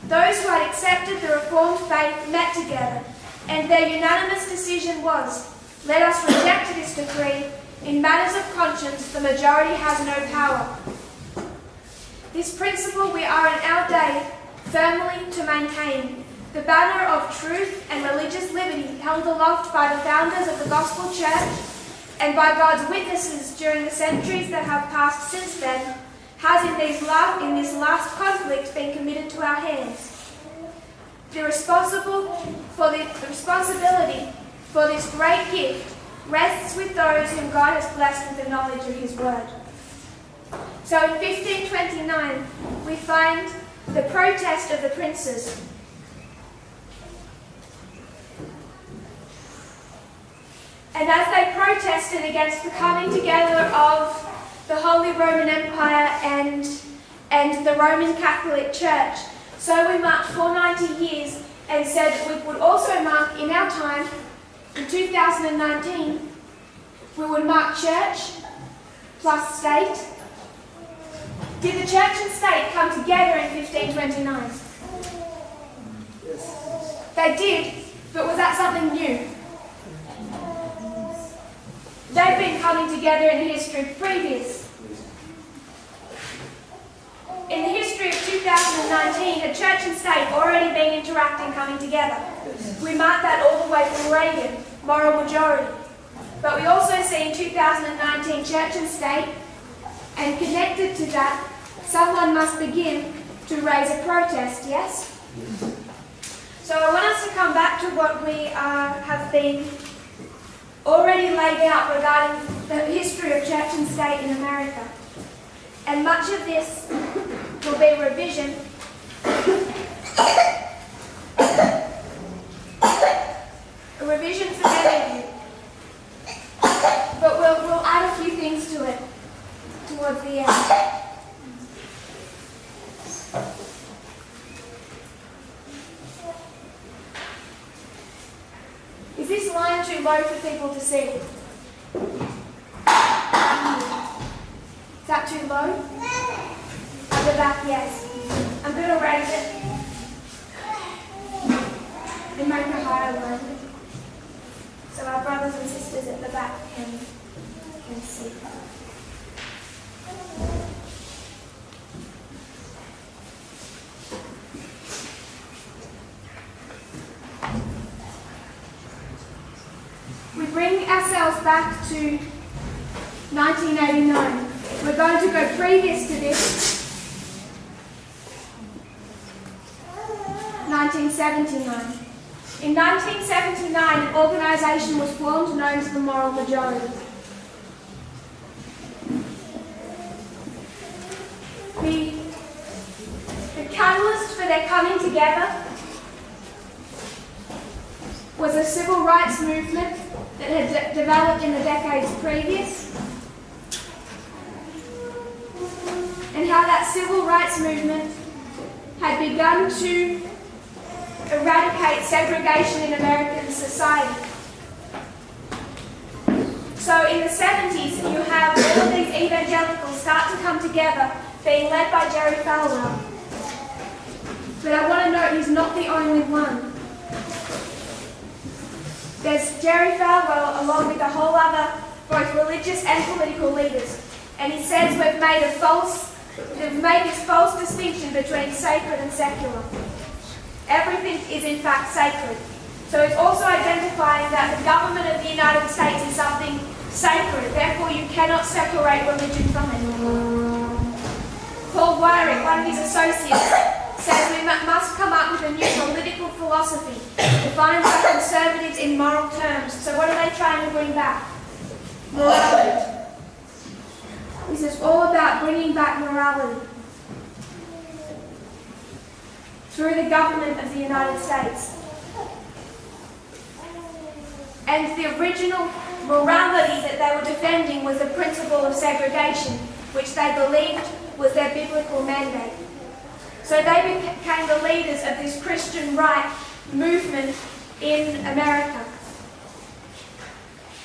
A: Those who had accepted the Reformed faith met together, and their unanimous decision was, "Let us reject this decree. In matters of conscience, the majority has no power." This principle we are in our day firmly to maintain. The banner of truth and religious liberty held aloft by the founders of the Gospel Church and by God's witnesses during the centuries that have passed since then has in this last conflict been committed to our hands. The responsibility for this great gift rests with those whom God has blessed with the knowledge of His Word. So in 1529, we find the protest of the princes. And as they protested against the coming together of the Holy Roman Empire and the Roman Catholic Church, so we marked 490 years and said we would also mark in our time, in 2019, we would mark church plus state. Did the church and state come together in 1529? They did, but was that something new? They've been coming together in the history previous. In the history of 2019, had church and state already been interacting, coming together? We mark that all the way from Reagan, moral majority. But we also see in 2019 church and state, and connected to that, someone must begin to raise a protest, yes? So I want us to come back to what we have been already laid out regarding the history of church and state in America. And much of this will be revision. A revision for many of you. But we'll add a few things to it towards the end. Is this line too low for people to see? Is that too low? At the back, yes. I'm going to raise it and make a higher line, so our brothers and sisters at the back can see. We bring ourselves back to 1989. We're going to go previous to this, 1979. In 1979, an organisation was formed known as the Moral Majority. The catalyst for their coming together was a civil rights movement that had developed in the decades previous, and how that civil rights movement had begun to eradicate segregation in American society. So in the 70s, you have all of these evangelicals start to come together, being led by Jerry Falwell. But I want to note he's not the only one. There's Jerry Falwell, along with a whole other both religious and political leaders. And he says we've made this false distinction between sacred and secular. Everything is in fact sacred. So it's also identifying that the government of the United States is something sacred, therefore you cannot separate religion from it. Paul Weyrich, one of his associates, says we must come up with a new political philosophy defined by conservatives in moral terms. So what are they trying to bring back? Morality. This is all about bringing back morality through the government of the United States. And the original morality that they were defending was the principle of segregation, which they believed was their biblical mandate. So they became the leaders of this Christian right movement in America.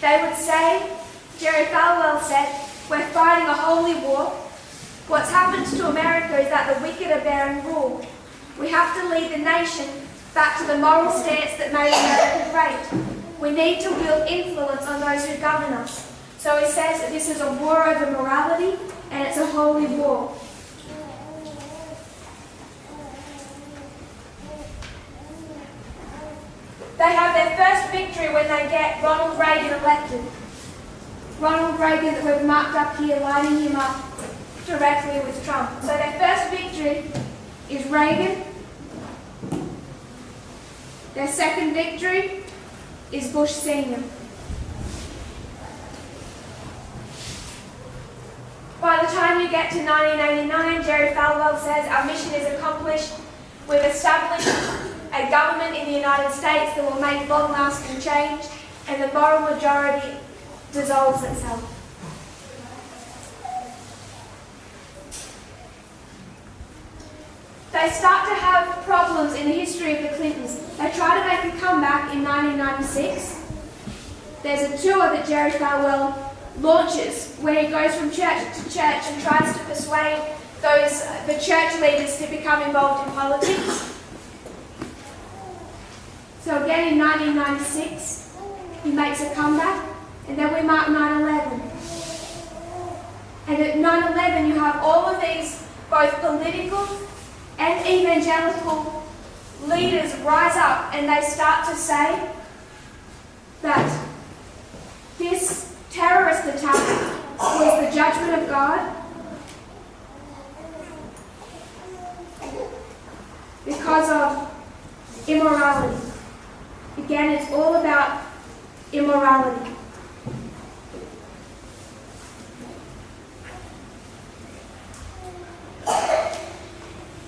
A: They would say, Jerry Falwell said, we're fighting a holy war. What's happened to America is that the wicked are bearing rule. We have to lead the nation back to the moral stance that made America great. We need to wield influence on those who govern us. So he says that this is a war over morality and it's a holy war. They have their first victory when they get Ronald Reagan elected. Ronald Reagan, that we've marked up here, lining him up directly with Trump. So their first victory is Reagan. Their second victory is Bush Sr. By the time you get to 1989, Jerry Falwell says our mission is accomplished. We've established a government in the United States that will make long-lasting change, and the moral majority dissolves itself. They start to have problems in the history of the Clintons. They try to make a comeback in 1996. There's a tour that Jerry Falwell launches where he goes from church to church and tries to persuade the church leaders to become involved in politics. So again in 1996, he makes a comeback, and then we mark 9/11. And at 9/11 you have all of these both political and evangelical leaders rise up, and they start to say that this terrorist attack was the judgment of God because of immorality. Again, it's all about immorality.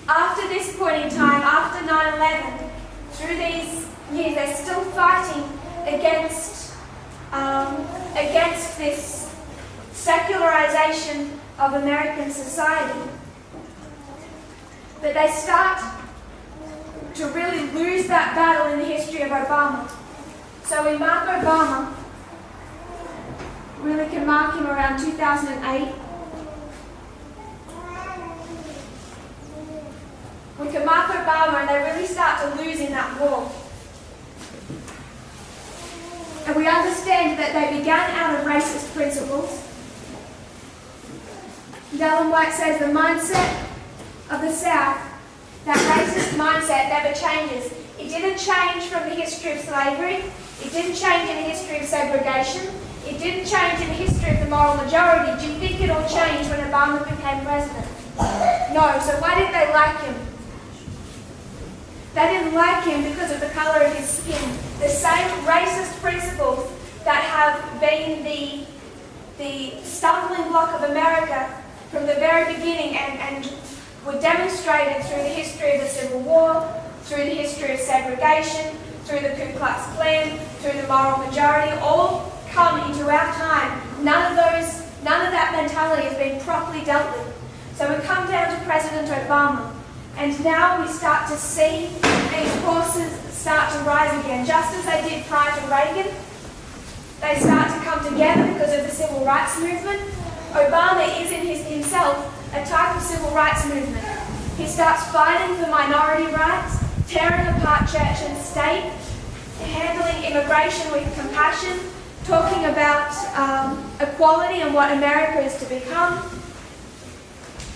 A: After this point in time, after 9/11, through these years, they're still fighting against this secularization of American society. But they start to really lose that battle in the history of Obama. So we mark Obama, really can mark him around 2008. We can mark Obama, and they really start to lose in that war. And we understand that they began out of racist principles. Ellen White says the mindset of the South, that racist mindset, never changes. It didn't change from the history of slavery. It didn't change in the history of segregation. It didn't change in the history of the moral majority. Do you think it all changed when Obama became president? No. So why did they like him? They didn't like him because of the colour of his skin. The same racist principles that have been the stumbling block of America from the very beginning and were demonstrated through the history of the Civil War, through the history of segregation, through the Ku Klux Klan, through the moral majority, all come into our time. None of that mentality has been properly dealt with. So we come down to President Obama. And now we start to see these forces start to rise again, just as they did prior to Reagan. They start to come together because of the civil rights movement. Obama is in himself a type of civil rights movement. He starts fighting for minority rights, tearing apart church and state, handling immigration with compassion, talking about equality and what America is to become.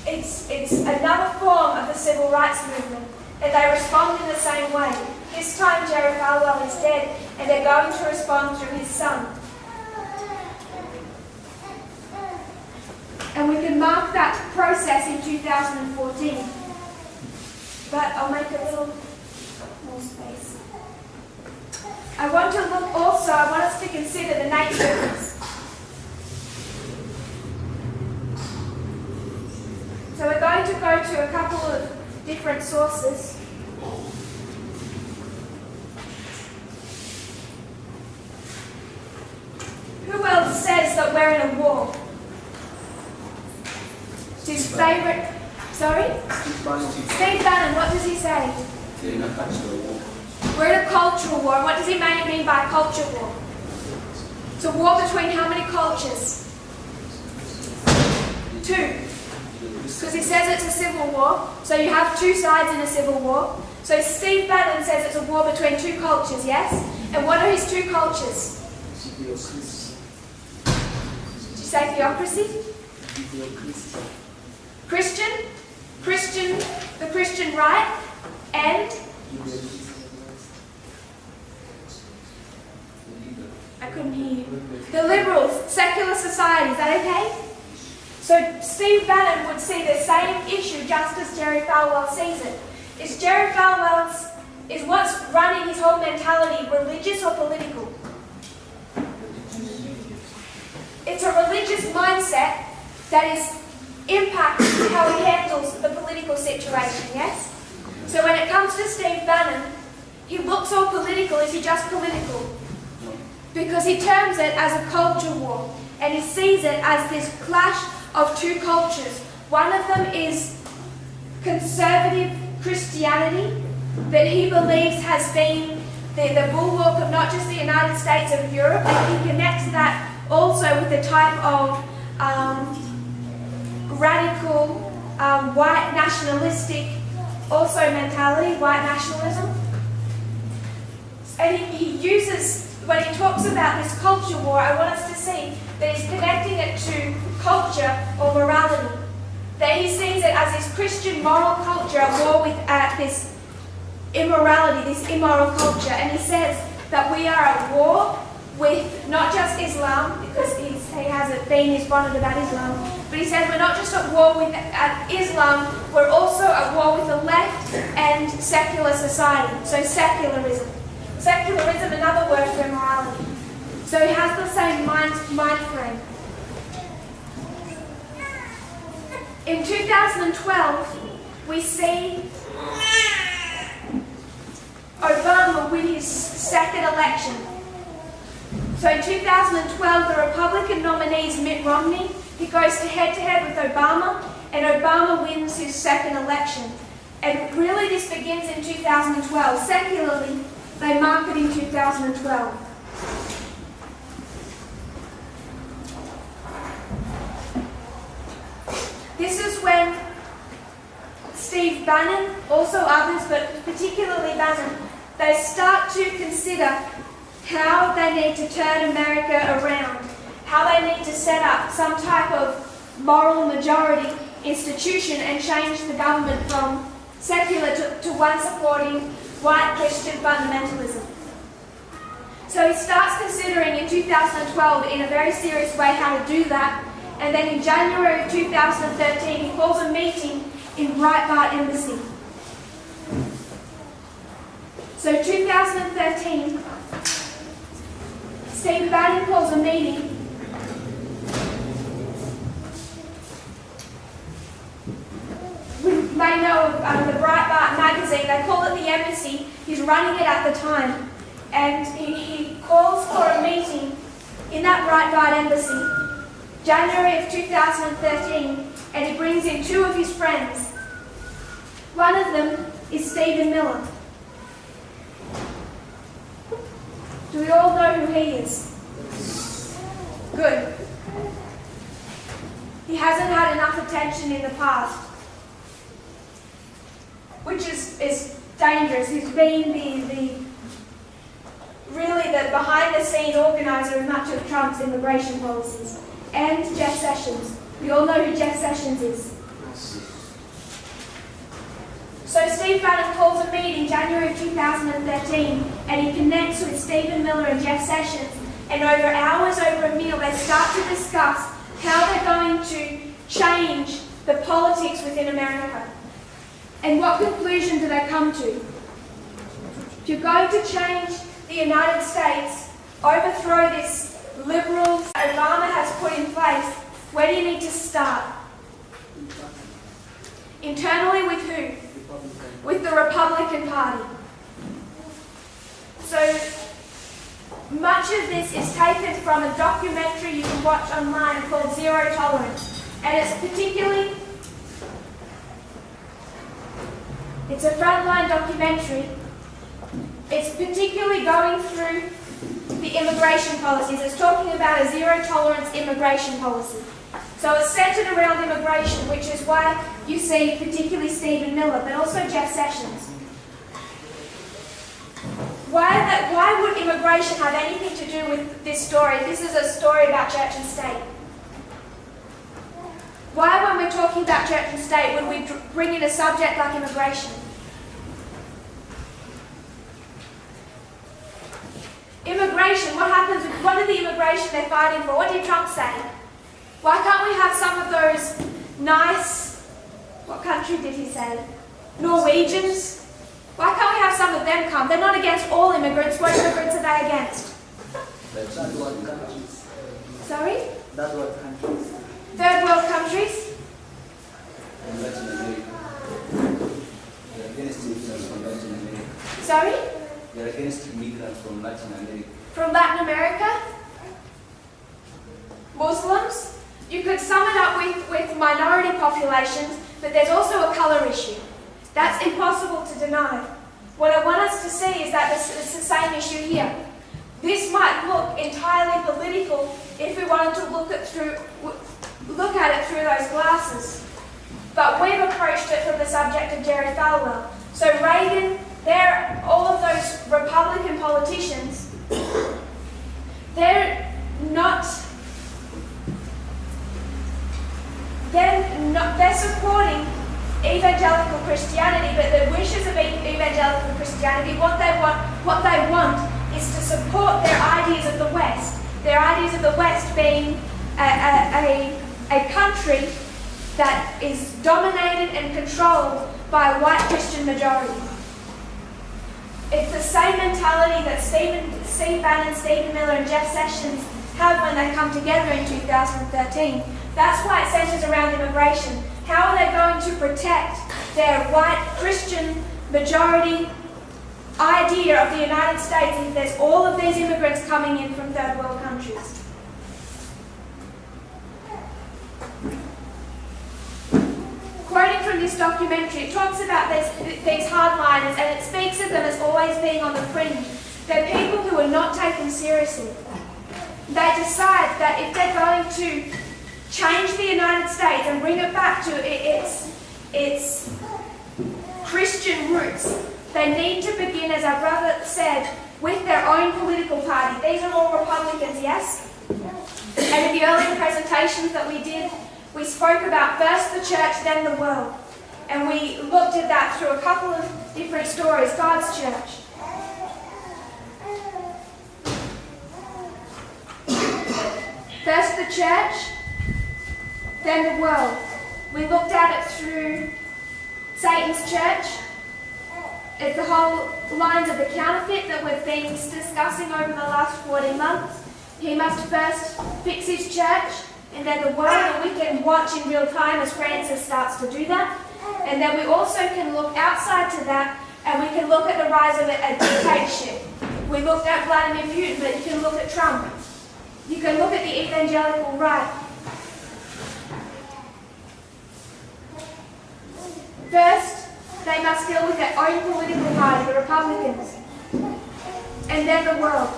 A: It's another form of the civil rights movement, and they respond in the same way. This time Jerry Falwell is dead, and they're going to respond through his son. And we can mark that process in 2014. But I'll make a little more space. I want us to consider the nature of this. So we're going to go to a couple of different sources. Who else says that we're in a war? His favourite... Sorry? Steve Bannon, what does he say? We're in a cultural war. What does he mean by culture war? It's a war between how many cultures? 2. Because he says it's a civil war, so you have 2 sides in a civil war. So Steve Bannon says it's a war between 2 cultures, yes? And what are his 2 cultures? Did you say theocracy? Christian, the Christian right, and I couldn't hear you. The liberals, secular society, is that okay? So Steve Bannon would see the same issue just as Jerry Falwell sees it. Is what's running his whole mentality religious or political? It's a religious mindset that is impacts how he handles the political situation, yes? So when it comes to Steve Bannon, he looks all political. Is he just political? Because he terms it as a culture war, and he sees it as this clash of 2 cultures. One of them is conservative Christianity that he believes has been the bulwark of not just the United States of Europe, and he connects that also with the type of radical, white nationalistic also mentality, white nationalism. And he uses, when he talks about this culture war, I want us to see that he's connecting it to culture or morality. That he sees it as this Christian moral culture at war with this immorality, this immoral culture. And he says that we are at war with not just Islam, because he hasn't been his bonnet about Islam, but he says we're not just at war with Islam, we're also at war with the left and secular society. So secularism. Secularism, another word for immorality. So he has the same mind frame. In 2012, we see Obama win his 2nd election. So in 2012, the Republican nominee is Mitt Romney. He goes head-to-head with Obama, and Obama wins his 2nd election. And really this begins in 2012. Secularly, they mark it in 2012. This is when Steve Bannon, also others, but particularly Bannon, they start to consider how they need to turn America around, how they need to set up some type of moral majority institution and change the government from secular to one supporting white Christian fundamentalism. So he starts considering in 2012 in a very serious way how to do that, and then in January of 2013 he calls a meeting in Breitbart Embassy. So 2013, Steve Bannon calls a meeting we may know of the Breitbart magazine. They call it the Embassy. He's running it at the time. And he calls for a meeting in that Breitbart Embassy, January of 2013, and he brings in 2 of his friends. One of them is Stephen Miller. Do we all know who he is? Good. He hasn't had enough attention in the past, which is dangerous. He's been behind-the-scenes organizer of much of Trump's immigration policies. And Jeff Sessions. We all know who Jeff Sessions is. So Steve Bannon calls a meeting January of 2013, and he connects with Stephen Miller and Jeff Sessions, and over hours, over a meal, they start to discuss how they're going to change the politics within America. And what conclusion do they come to? If you're going to change the United States, overthrow this liberal Obama has put in place, where do you need to start? Internally with who? With the Republican Party. So much of this is taken from a documentary you can watch online called Zero Tolerance. And it's a frontline documentary. It's particularly going through the immigration policies. It's talking about a zero tolerance immigration policy. So it's centered around immigration, which is why you see particularly Stephen Miller, but also Jeff Sessions. Why would immigration have anything to do with this story? This is a story about church and state. Why, when we're talking about church and state, would we bring in a subject like immigration? Immigration, what happens with what are the immigration they're fighting for? What did Trump say? Why can't we have some of those nice, what country did he say? Norwegians? Why can't we have some of them come? They're not against all immigrants. What immigrants are they against?
B: That's what countries.
A: Sorry?
B: That's what countries.
A: Third world countries?
B: And Latin America. They're against immigrants from Latin America.
A: Sorry?
B: They're against immigrants from Latin America.
A: From Latin America? Muslims? You could sum it up with minority populations, but there's also a colour issue. That's impossible to deny. What I want us to see is that it's the same issue here. This might look entirely political if we wanted to look at it through those glasses. But we've approached it from the subject of Jerry Falwell. So Reagan, all of those Republican politicians, they're supporting evangelical Christianity, but the wishes of evangelical Christianity, what they want is to support their ideas of the West. Their ideas of the West being a country that is dominated and controlled by a white Christian majority. It's the same mentality that Steve Bannon, Stephen Miller and Jeff Sessions have when they come together in 2013. That's why it centres around immigration. How are they going to protect their white Christian majority idea of the United States if there's all of these immigrants coming in from third world countries? Quoting from this documentary, it talks about these hardliners, and it speaks of them as always being on the fringe. They're people who are not taken seriously. They decide that if they're going to change the United States and bring it back to its Christian roots, they need to begin, as our brother said, with their own political party. These are all Republicans, yes? And in the earlier presentations that we did, we spoke about first the church, then the world. And we looked at that through a couple of different stories. God's church. First the church, then the world. We looked at it through Satan's church. It's the whole lines of the counterfeit that we've been discussing over the last 14 months. He must first fix his church, and then the world, and we can watch in real time as Francis starts to do that. And then we also can look outside to that, and we can look at the rise of a dictatorship. We looked at Vladimir Putin, but you can look at Trump. You can look at the evangelical right. First, they must deal with their own political party, the Republicans. And then the world.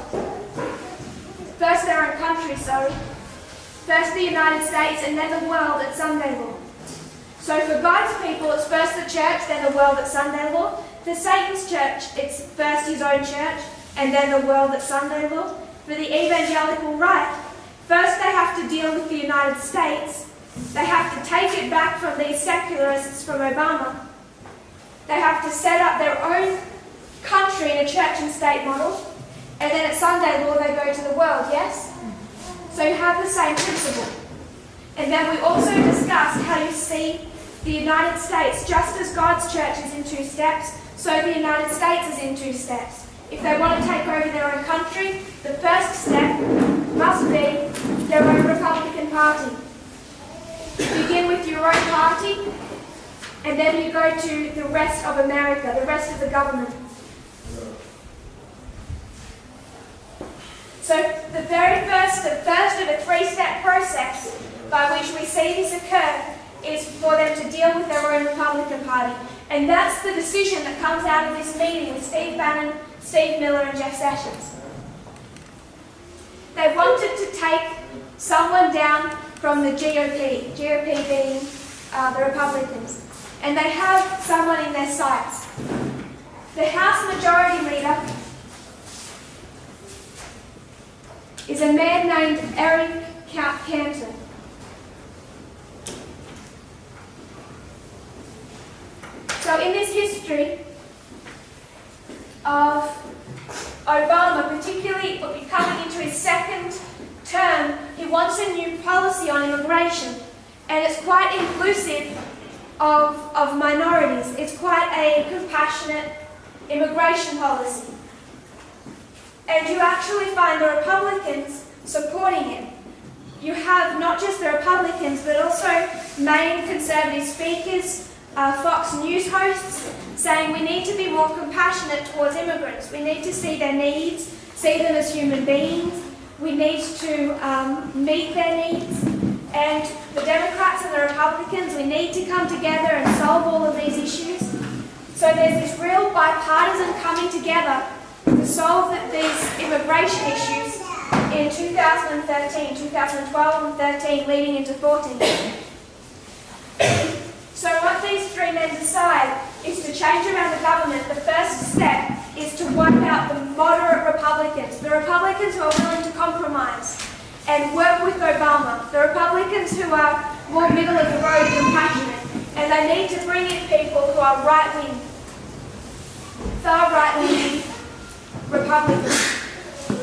A: First their own country, First the United States, and then the world at Sunday law. So for God's people, it's first the church, then the world at Sunday law. For Satan's church, it's first his own church, and then the world at Sunday law. For the evangelical right, first they have to deal with the United States. They have to take it back from these secularists from Obama. They have to set up their own country in a church and state model. And then at Sunday law they go to the world, yes? So you have the same principle. And then we also discussed how you see the United States, just as God's church is in 2 steps, so the United States is in 2 steps. If they want to take over their own country, the first step must be their own Republican Party. Begin with your own party, and then you go to the rest of America, the rest of the government. So the first of a 3-step process by which we see this occur is for them to deal with their own Republican Party. And that's the decision that comes out of this meeting with Steve Bannon, Steve Miller and Jeff Sessions. They wanted to take someone down from the GOP being the Republicans. And they have someone in their sights. The House Majority Leader is a man named Eric Cantor. So in this history of Obama, particularly coming into his 2nd term, he wants a new policy on immigration, and it's quite inclusive of minorities. It's quite a compassionate immigration policy. And you actually find the Republicans supporting it. You have not just the Republicans, but also main conservative speakers, Fox News hosts, saying we need to be more compassionate towards immigrants. We need to see their needs, see them as human beings. We need to meet their needs. And the Democrats and the Republicans, we need to come together and solve all of these issues. So there's this real bipartisan coming together to solve these immigration issues in 2013, 2012 and 13, leading into 14. So what these 3 men decide is to change around the government. The first step is to wipe out the moderate Republicans, the Republicans who are willing to compromise and work with Obama, the Republicans who are more middle of the road and compassionate. And they need to bring in people who are right-wing, far right-wing Republicans.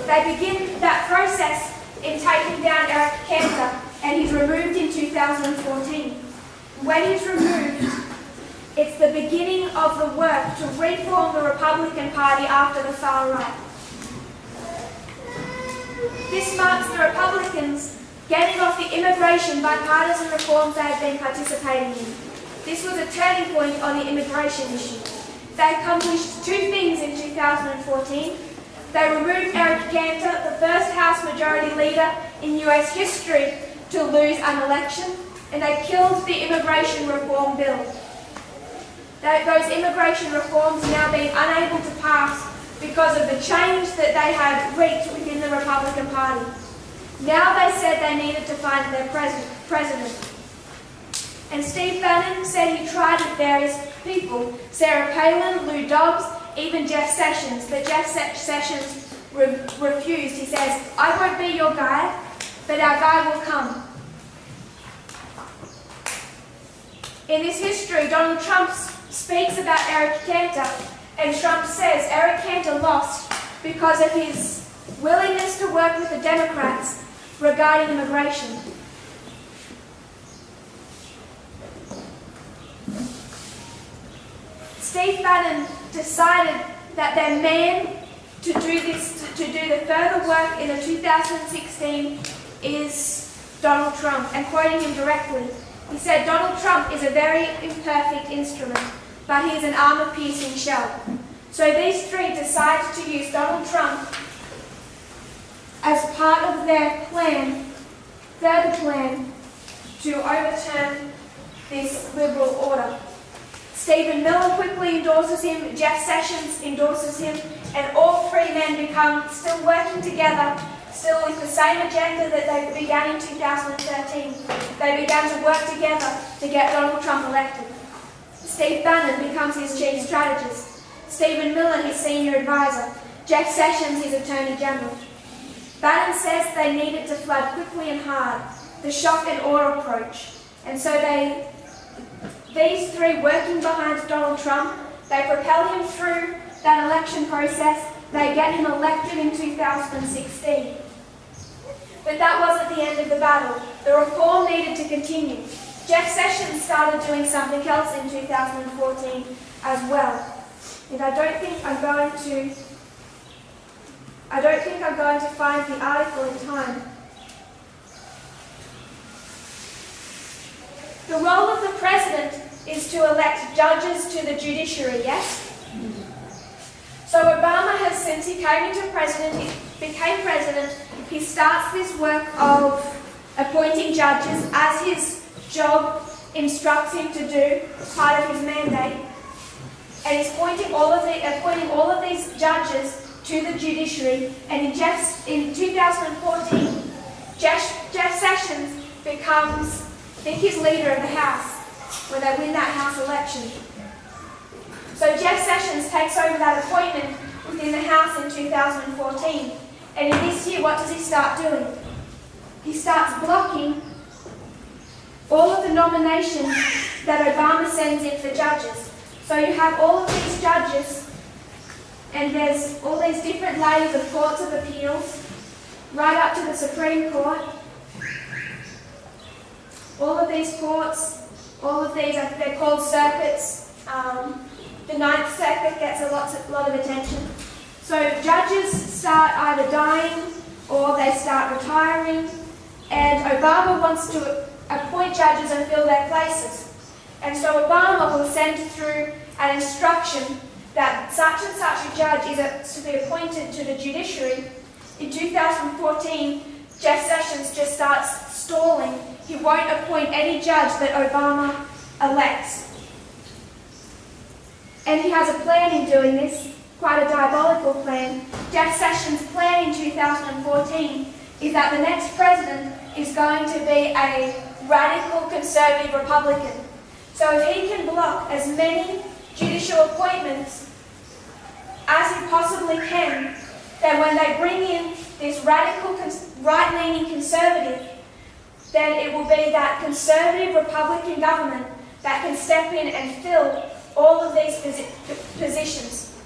A: They begin that process in taking down Eric Cantor, and he's removed in 2014. When he's removed, it's the beginning of the work to reform the Republican Party after the far right. This marks the Republicans getting off the immigration bipartisan reforms they had been participating in. This was a turning point on the immigration issue. They accomplished 2 things in 2014. They removed Eric Cantor, the first House Majority Leader in US history to lose an election, and they killed the immigration reform bill. Those immigration reforms are now being unable to pass because of the change that they had reached within the Republican Party. Now they said they needed to find their president. And Steve Bannon said he tried with various people, Sarah Palin, Lou Dobbs, even Jeff Sessions, but Jeff Sessions refused. He says, I won't be your guy, but our guy will come. In this history, Donald Trump speaks about Eric Cantor, and Trump says Eric Cantor lost because of his willingness to work with the Democrats regarding immigration. Steve Bannon decided that their man to do the further work in the 2016 is Donald Trump, and quoting him directly, he said, Donald Trump is a very imperfect instrument, but he is an armor-piercing shell. So these 3 decided to use Donald Trump as part of their plan, further plan, to overturn this liberal order. Stephen Miller quickly endorses him, Jeff Sessions endorses him, and all 3 men become still working together, still with the same agenda that they began in 2013. They began to work together to get Donald Trump elected. Steve Bannon becomes his chief strategist, Stephen Miller his senior advisor, Jeff Sessions, his Attorney General. Biant says they needed to flood quickly and hard, the shock and awe approach. And so these three working behind Donald Trump, they propel him through that election process, they get him elected in 2016. But that wasn't the end of the battle. The reform needed to continue. Jeff Sessions started doing something else in 2014 as well. And I don't think I'm going to find the article in time. The role of the president is to elect judges to the judiciary, yes? So Obama has, since he became president, he starts this work of appointing judges as his job instructs him to do, part of his mandate. And he's appointing all of these judges to the judiciary. And in 2014, Jeff Sessions becomes, I think he's leader of the House when they win that House election. So Jeff Sessions takes over that appointment within the House in 2014. And in this year, what does he start doing? He starts blocking all of the nominations that Obama sends in for judges. So you have all of these judges, and there's all these different layers of courts of appeals, right up to the Supreme Court. All of these courts, they're called circuits. The Ninth Circuit gets a lot of attention. So judges start either dying or they start retiring, and Obama wants to appoint judges and fill their places. And so Obama will send through an instruction that such and such a judge is to be appointed to the judiciary. In 2014, Jeff Sessions just starts stalling. He won't appoint any judge that Obama elects. And he has a plan in doing this, quite a diabolical plan. Jeff Sessions' plan in 2014 is that the next president is going to be a radical conservative Republican. So if he can block as many judicial appointments as he possibly can, then when they bring in this radical right-leaning conservative, then it will be that conservative Republican government that can step in and fill all of these positions.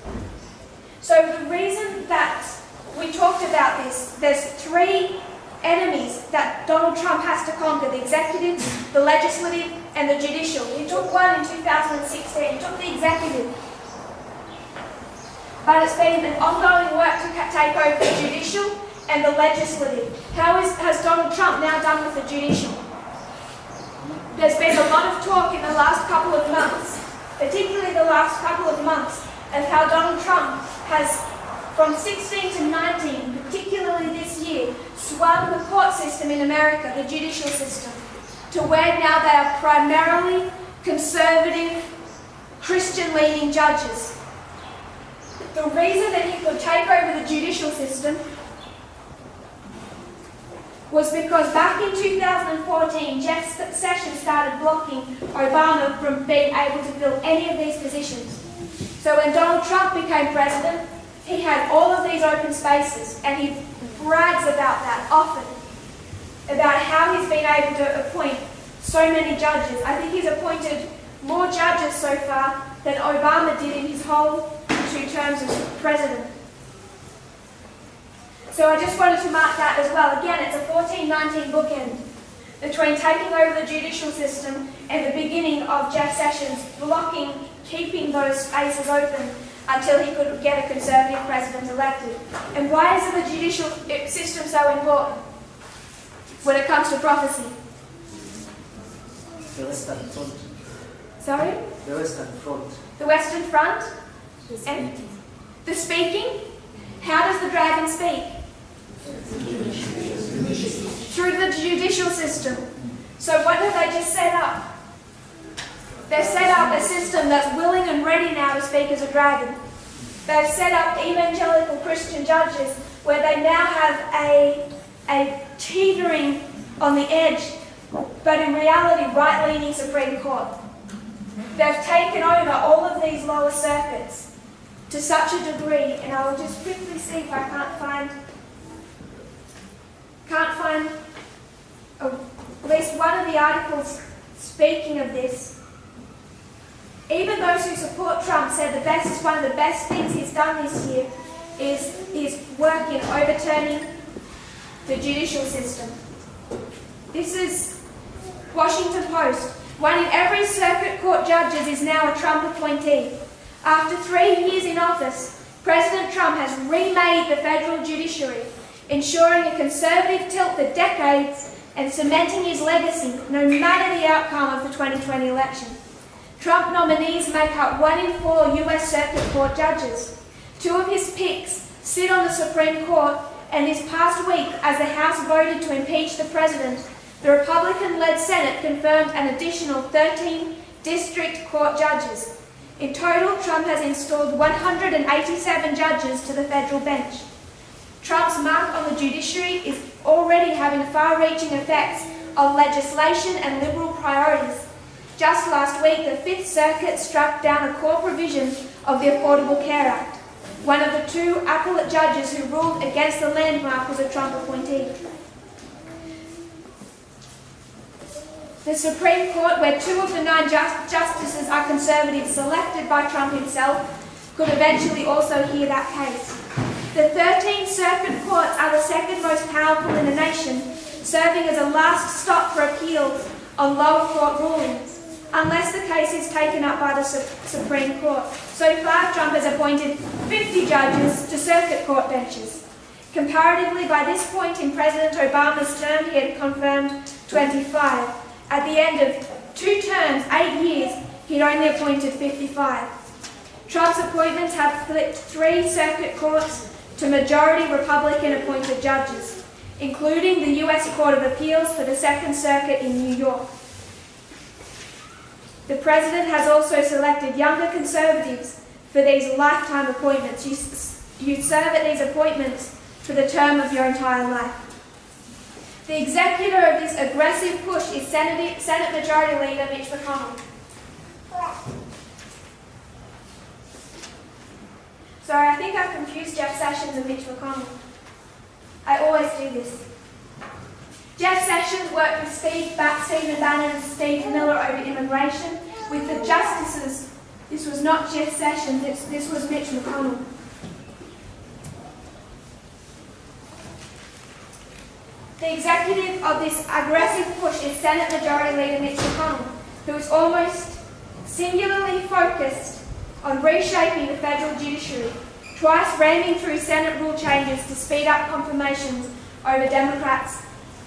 A: So the reason that we talked about this, there's three enemies that Donald Trump has to conquer: the executive, the legislative, and the judicial. He took one in 2016, he took the executive. But it's been an ongoing work to take over the judicial and the legislative. How has Donald Trump now done with the judicial? There's been a lot of talk in the last couple of months, particularly the last couple of months, of how Donald Trump has, from 16 to 19, particularly this year, swung the court system in America, the judicial system, to where now they are primarily conservative, Christian-leaning judges. The reason that he could take over the judicial system was because back in 2014, Jeff Sessions started blocking Obama from being able to fill any of these positions. So when Donald Trump became president, he had all of these open spaces, and he brags about that often, about how he's been able to appoint so many judges. I think he's appointed more judges so far than Obama did in his whole 2 terms as president. So I just wanted to mark that as well. Again, it's a 14-19 bookend between taking over the judicial system and the beginning of Jeff Sessions blocking, keeping those spaces open until he could get a conservative president elected. And why is the judicial system so important when it comes to prophecy?
B: The Western Front.
A: Sorry?
B: The Western Front.
A: The Western Front? And the speaking? How does the dragon speak? Through the judicial system. So what have they just set up? They've set up a system that's willing and ready now to speak as a dragon. They've set up evangelical Christian judges where they now have a teetering on the edge, but in reality right-leaning Supreme Court. They've taken over all of these lower circuits. to such a degree, and I will just quickly see if I can't find at least one of the articles speaking of this. Even those who support Trump said one of the best things he's done this year is his work in overturning the judicial system. This is Washington Post. One in every circuit court judges is now a Trump appointee. After 3 years in office, President Trump has remade the federal judiciary, ensuring a conservative tilt for decades and cementing his legacy no matter the outcome of the 2020 election. Trump nominees make up 1 in 4 US Circuit Court judges. 2 of his picks sit on the Supreme Court, and this past week, as the House voted to impeach the president, the Republican-led Senate confirmed an additional 13 district court judges. In total, Trump has installed 187 judges to the federal bench. Trump's mark on the judiciary is already having far-reaching effects on legislation and liberal priorities. Just last week, the Fifth Circuit struck down a core provision of the Affordable Care Act. One of the 2 appellate judges who ruled against the landmark was a Trump appointee. The Supreme Court, where 2 of the 9 justices are conservatives selected by Trump himself, could eventually also hear that case. The 13 circuit courts are the second most powerful in the nation, serving as a last stop for appeals on lower court rulings, unless the case is taken up by the Supreme Court. So far, Trump has appointed 50 judges to circuit court benches. Comparatively, by this point in President Obama's term, he had confirmed 25. At the end of 2 terms, 8 years, he'd only appointed 55. Trump's appointments have flipped 3 circuit courts to majority Republican-appointed judges, including the U.S. Court of Appeals for the Second Circuit in New York. The president has also selected younger conservatives for these lifetime appointments. You serve at these appointments for the term of your entire life. The executor of this aggressive push is Senate Majority Leader Mitch McConnell. Sorry, I think I've confused Jeff Sessions and Mitch McConnell. I always do this. Jeff Sessions worked with Stephen Bannon and Steve Miller over immigration. With the justices, this was not Jeff Sessions, this was Mitch McConnell. The executive of this aggressive push is Senate Majority Leader Mitch McConnell, who is almost singularly focused on reshaping the federal judiciary, twice ramming through Senate rule changes to speed up confirmations over Democrats'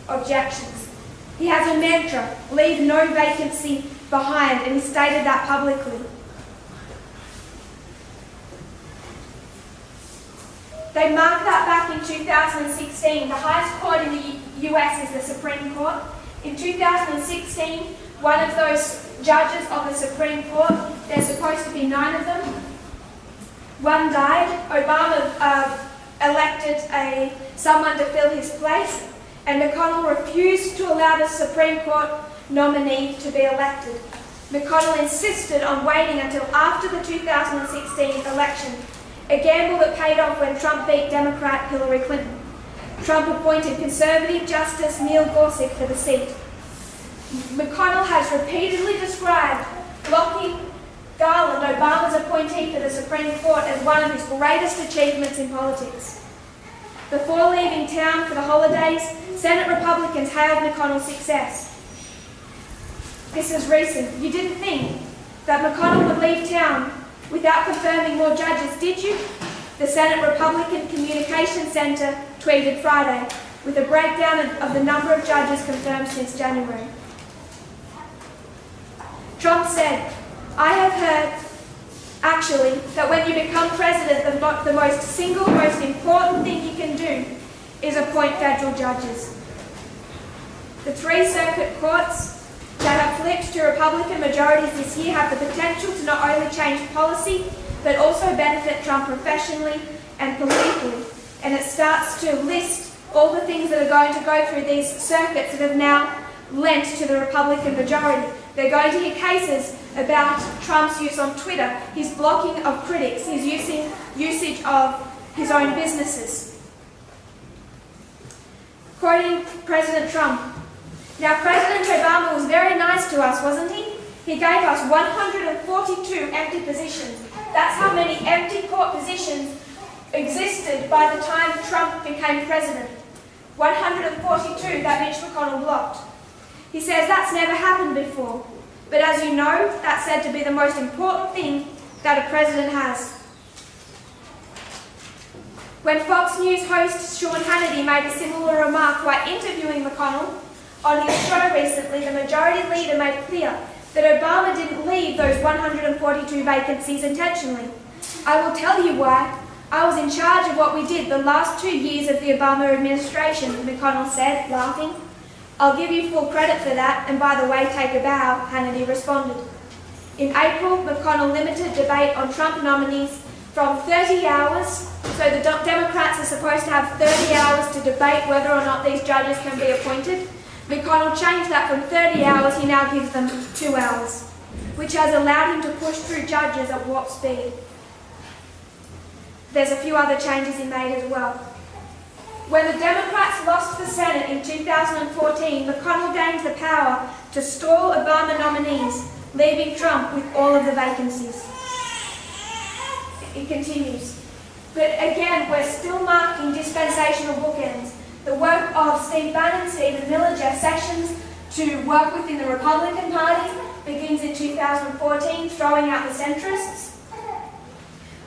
A: objections. He has a mantra, leave no vacancy behind, and he stated that publicly. They marked that back in 2016. The highest court in the US is the Supreme Court. In 2016, one of those judges of the Supreme Court, there's supposed to be 9 of them, one died. Obama elected someone to fill his place, and McConnell refused to allow the Supreme Court nominee to be elected. McConnell insisted on waiting until after the 2016 election, a gamble that paid off when Trump beat Democrat Hillary Clinton. Trump appointed conservative Justice Neil Gorsuch for the seat. McConnell has repeatedly described Lockie Garland, Obama's appointee for the Supreme Court, as one of his greatest achievements in politics. Before leaving town for the holidays, Senate Republicans hailed McConnell's success. This is recent. You didn't think that McConnell would leave town without confirming more judges, did you? The Senate Republican Communications Center tweeted Friday, with a breakdown of the number of judges confirmed since January. Trump said, I have heard, actually, that when you become president, the single most important thing you can do is appoint federal judges. The 3 circuit courts that have flipped to Republican majorities this year have the potential to not only change policy, but also benefit Trump professionally and politically. And it starts to list all the things that are going to go through these circuits that have now lent to the Republican majority. They're going to hear cases about Trump's use on Twitter, his blocking of critics, his usage of his own businesses. Quoting President Trump, "Now, President Obama was very nice to us, wasn't he? He gave us 142 empty positions. That's how many empty court positions existed by the time Trump became president. 142 that Mitch McConnell blocked. He says that's never happened before. But as you know, that's said to be the most important thing that a president has." When Fox News host Sean Hannity made a similar remark while interviewing McConnell on his show recently, the majority leader made it clear that Obama didn't leave those 142 vacancies intentionally. "I will tell you why. I was in charge of what we did the last 2 years of the Obama administration," McConnell said, laughing. "I'll give you full credit for that, and by the way, take a bow," Hannity responded. In April, McConnell limited debate on Trump nominees from 30 hours, so the Democrats are supposed to have 30 hours to debate whether or not these judges can be appointed. McConnell changed that from 30 hours, he now gives them 2 hours, which has allowed him to push through judges at warp speed. There's a few other changes he made as well. When the Democrats lost the Senate in 2014, McConnell gained the power to stall Obama nominees, leaving Trump with all of the vacancies. It continues. But again, we're still marking dispensational bookends. The work of Steve Bannon, Stephen Miller, Jeff Sessions to work within the Republican Party begins in 2014, throwing out the centrists.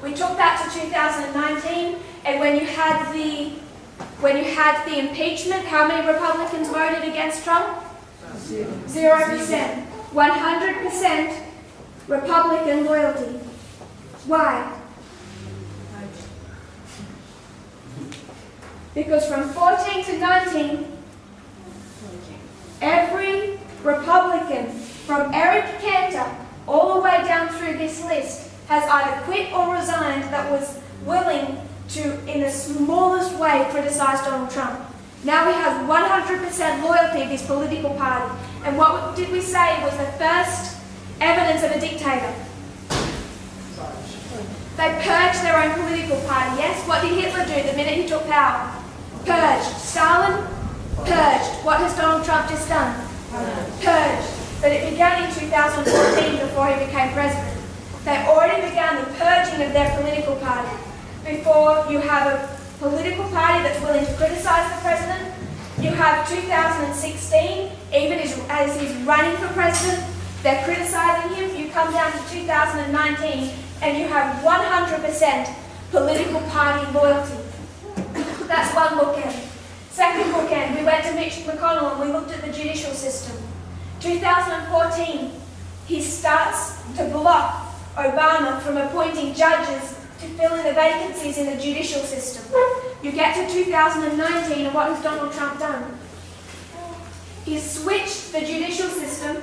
A: We took that to 2019, and when you had the impeachment, how many Republicans voted against Trump? 0%. 100% Republican loyalty. Why? Because from 14 to 19, every Republican, from Eric Cantor all the way down through this list, has either quit or resigned that was willing to, in the smallest way, criticize Donald Trump. Now we have 100% loyalty of his political party. And what did we say was the first evidence of a dictator? They purged their own political party, yes? What did Hitler do the minute he took power? Purged. Stalin? Purged. What has Donald Trump just done? Purged. But it began in 2014 before he became president. They already began the purging of their political party. Before you have a political party that's willing to criticize the president, you have 2016, even as he's running for president, they're criticizing him. You come down to 2019 and you have 100% political party loyalty. That's one bookend. Second bookend, we went to Mitch McConnell and we looked at the judicial system. 2014, he starts to block Obama from appointing judges to fill in the vacancies in the judicial system. You get to 2019 and what has Donald Trump done? He's switched the judicial system,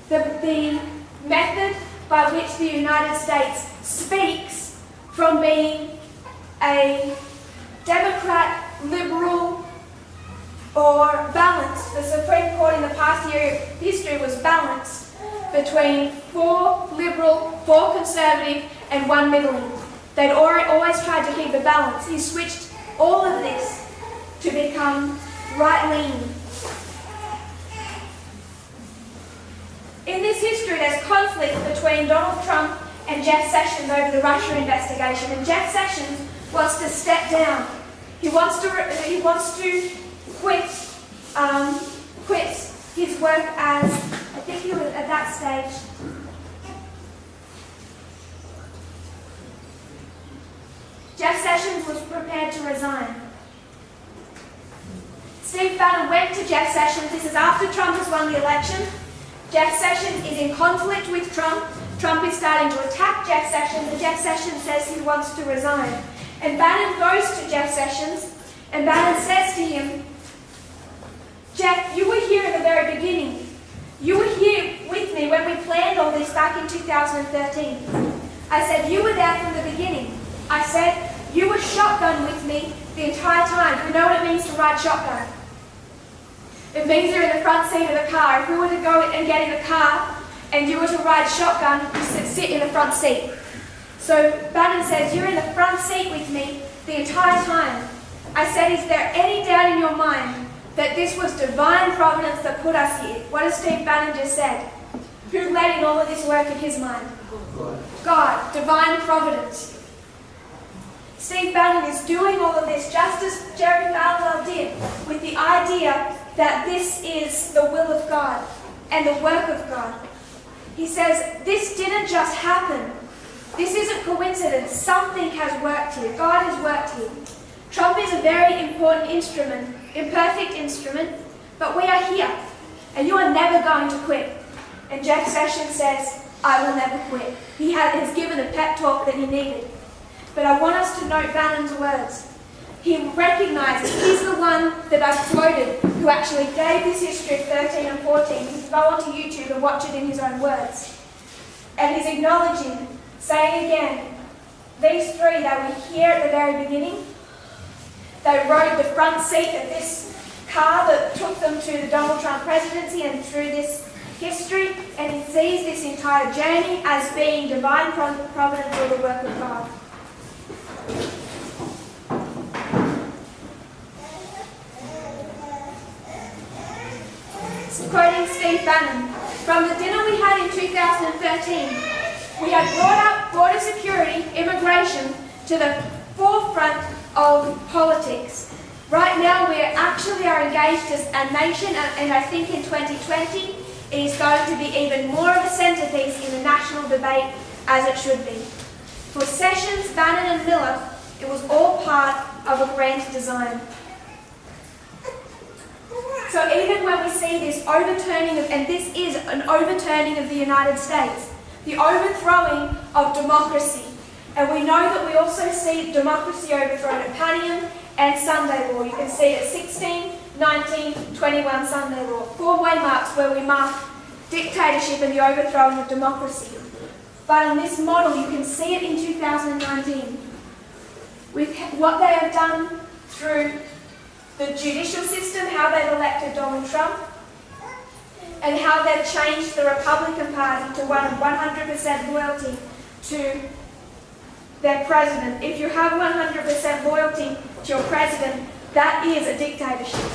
A: the method by which the United States speaks, from being a Democrat, liberal, or balanced. The Supreme Court in the past year history was balanced between 4 liberal, 4 conservative, and 1 middling. They'd always tried to keep a balance. He switched all of this to become right-leaning. In this history, there's conflict between Donald Trump and Jeff Sessions over the Russia investigation, and Jeff Sessions wants to step down. He wants to quit his work as, I think he was at that stage, Jeff Sessions was prepared to resign. Steve Bannon went to Jeff Sessions. This is after Trump has won the election. Jeff Sessions is in conflict with Trump. Trump is starting to attack Jeff Sessions, and Jeff Sessions says he wants to resign. And Bannon goes to Jeff Sessions, and Bannon says to him, "Jeff, you were here in the very beginning. You were here with me when we planned all this back in 2013. I said, you were there from the beginning. I said, you were shotgun with me the entire time. You know what it means to ride shotgun? It means you're in the front seat of the car. If we were to go and get in the car and you were to ride shotgun, you sit in the front seat. So Bannon says, you're in the front seat with me the entire time. I said, is there any doubt in your mind that this was divine providence that put us here? What has Steve Bannon just said? Who led in all of this work in his mind? God, divine providence. Steve Bannon is doing all of this just as Jerry Falwell did, with the idea that this is the will of God and the work of God. He says, this didn't just happen. This isn't coincidence. Something has worked here. God has worked here. Trump is a very important instrument, imperfect instrument, but we are here, and you are never going to quit. And Jeff Sessions says, I will never quit. He has given a pep talk that he needed. But I want us to note Bannon's words. He recognizes he's the one that I quoted who actually gave this history of 13 and 14. You can go onto YouTube and watch it in his own words. And he's acknowledging, saying again, these three, they were here at the very beginning. They rode the front seat of this car that took them to the Donald Trump presidency and through this history, and he sees this entire journey as being divine providence or the work of God. Quoting Steve Bannon, from the dinner we had in 2013, we had brought border security, immigration to the forefront of politics. Right now we actually are engaged as a nation, and I think in 2020 it is going to be even more of a centerpiece in the national debate, as it should be. For Sessions, Bannon and Miller, it was all part of a grand design. So even when we see this overturning of, and this is an overturning of the United States, the overthrowing of democracy, and we know that we also see democracy overthrown at Panion and Sunday Law. You can see it at 16, 19, 21 Sunday Law. 4 waymarks where we mark dictatorship and the overthrowing of democracy. But in this model, you can see it in 2019 with what they have done through the judicial system, how they've elected Donald Trump, and how they've changed the Republican Party to one of 100% loyalty to their president. If you have 100% loyalty to your president, that is a dictatorship.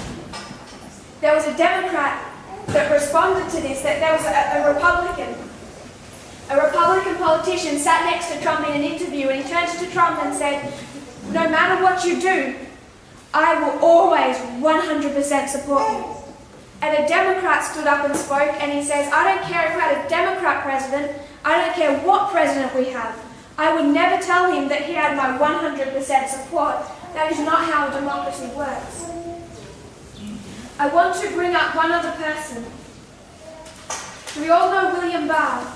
A: There was a Democrat that responded to this, that there was a Republican politician sat next to Trump in an interview, and he turns to Trump and said, no matter what you do, I will always 100% support you. And a Democrat stood up and spoke, and he says, I don't care if we had a Democrat president, I don't care what president we have. I would never tell him that he had my 100% support. That is not how democracy works. I want to bring up one other person. We all know William Barr.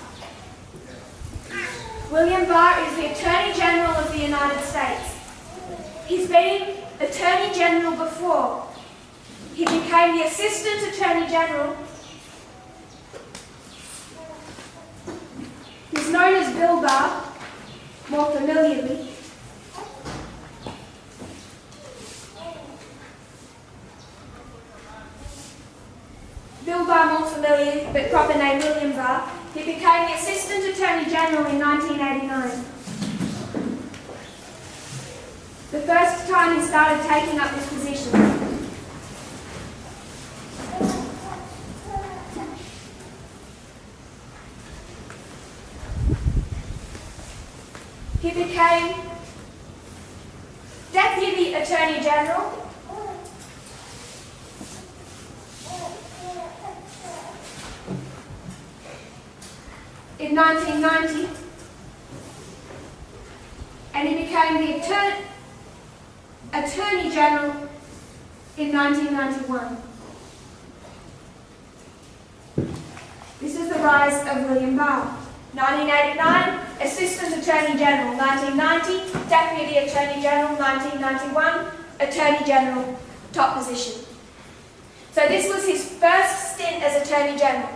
A: William Barr is the Attorney General of the United States. He's been Attorney General before. He became the Assistant Attorney General. He's known as Bill Barr, more familiarly. Bill Barr, more familiar, but proper name William Barr. He became the Assistant Attorney General in 1989. The first time he started taking up this position. He became Deputy Attorney General in 1990, and he became the Attorney General in 1991. This is the rise of William Barr. 1989, Assistant Attorney General. 1990, Deputy Attorney General. 1991, Attorney General, top position. So this was his first stint as Attorney General.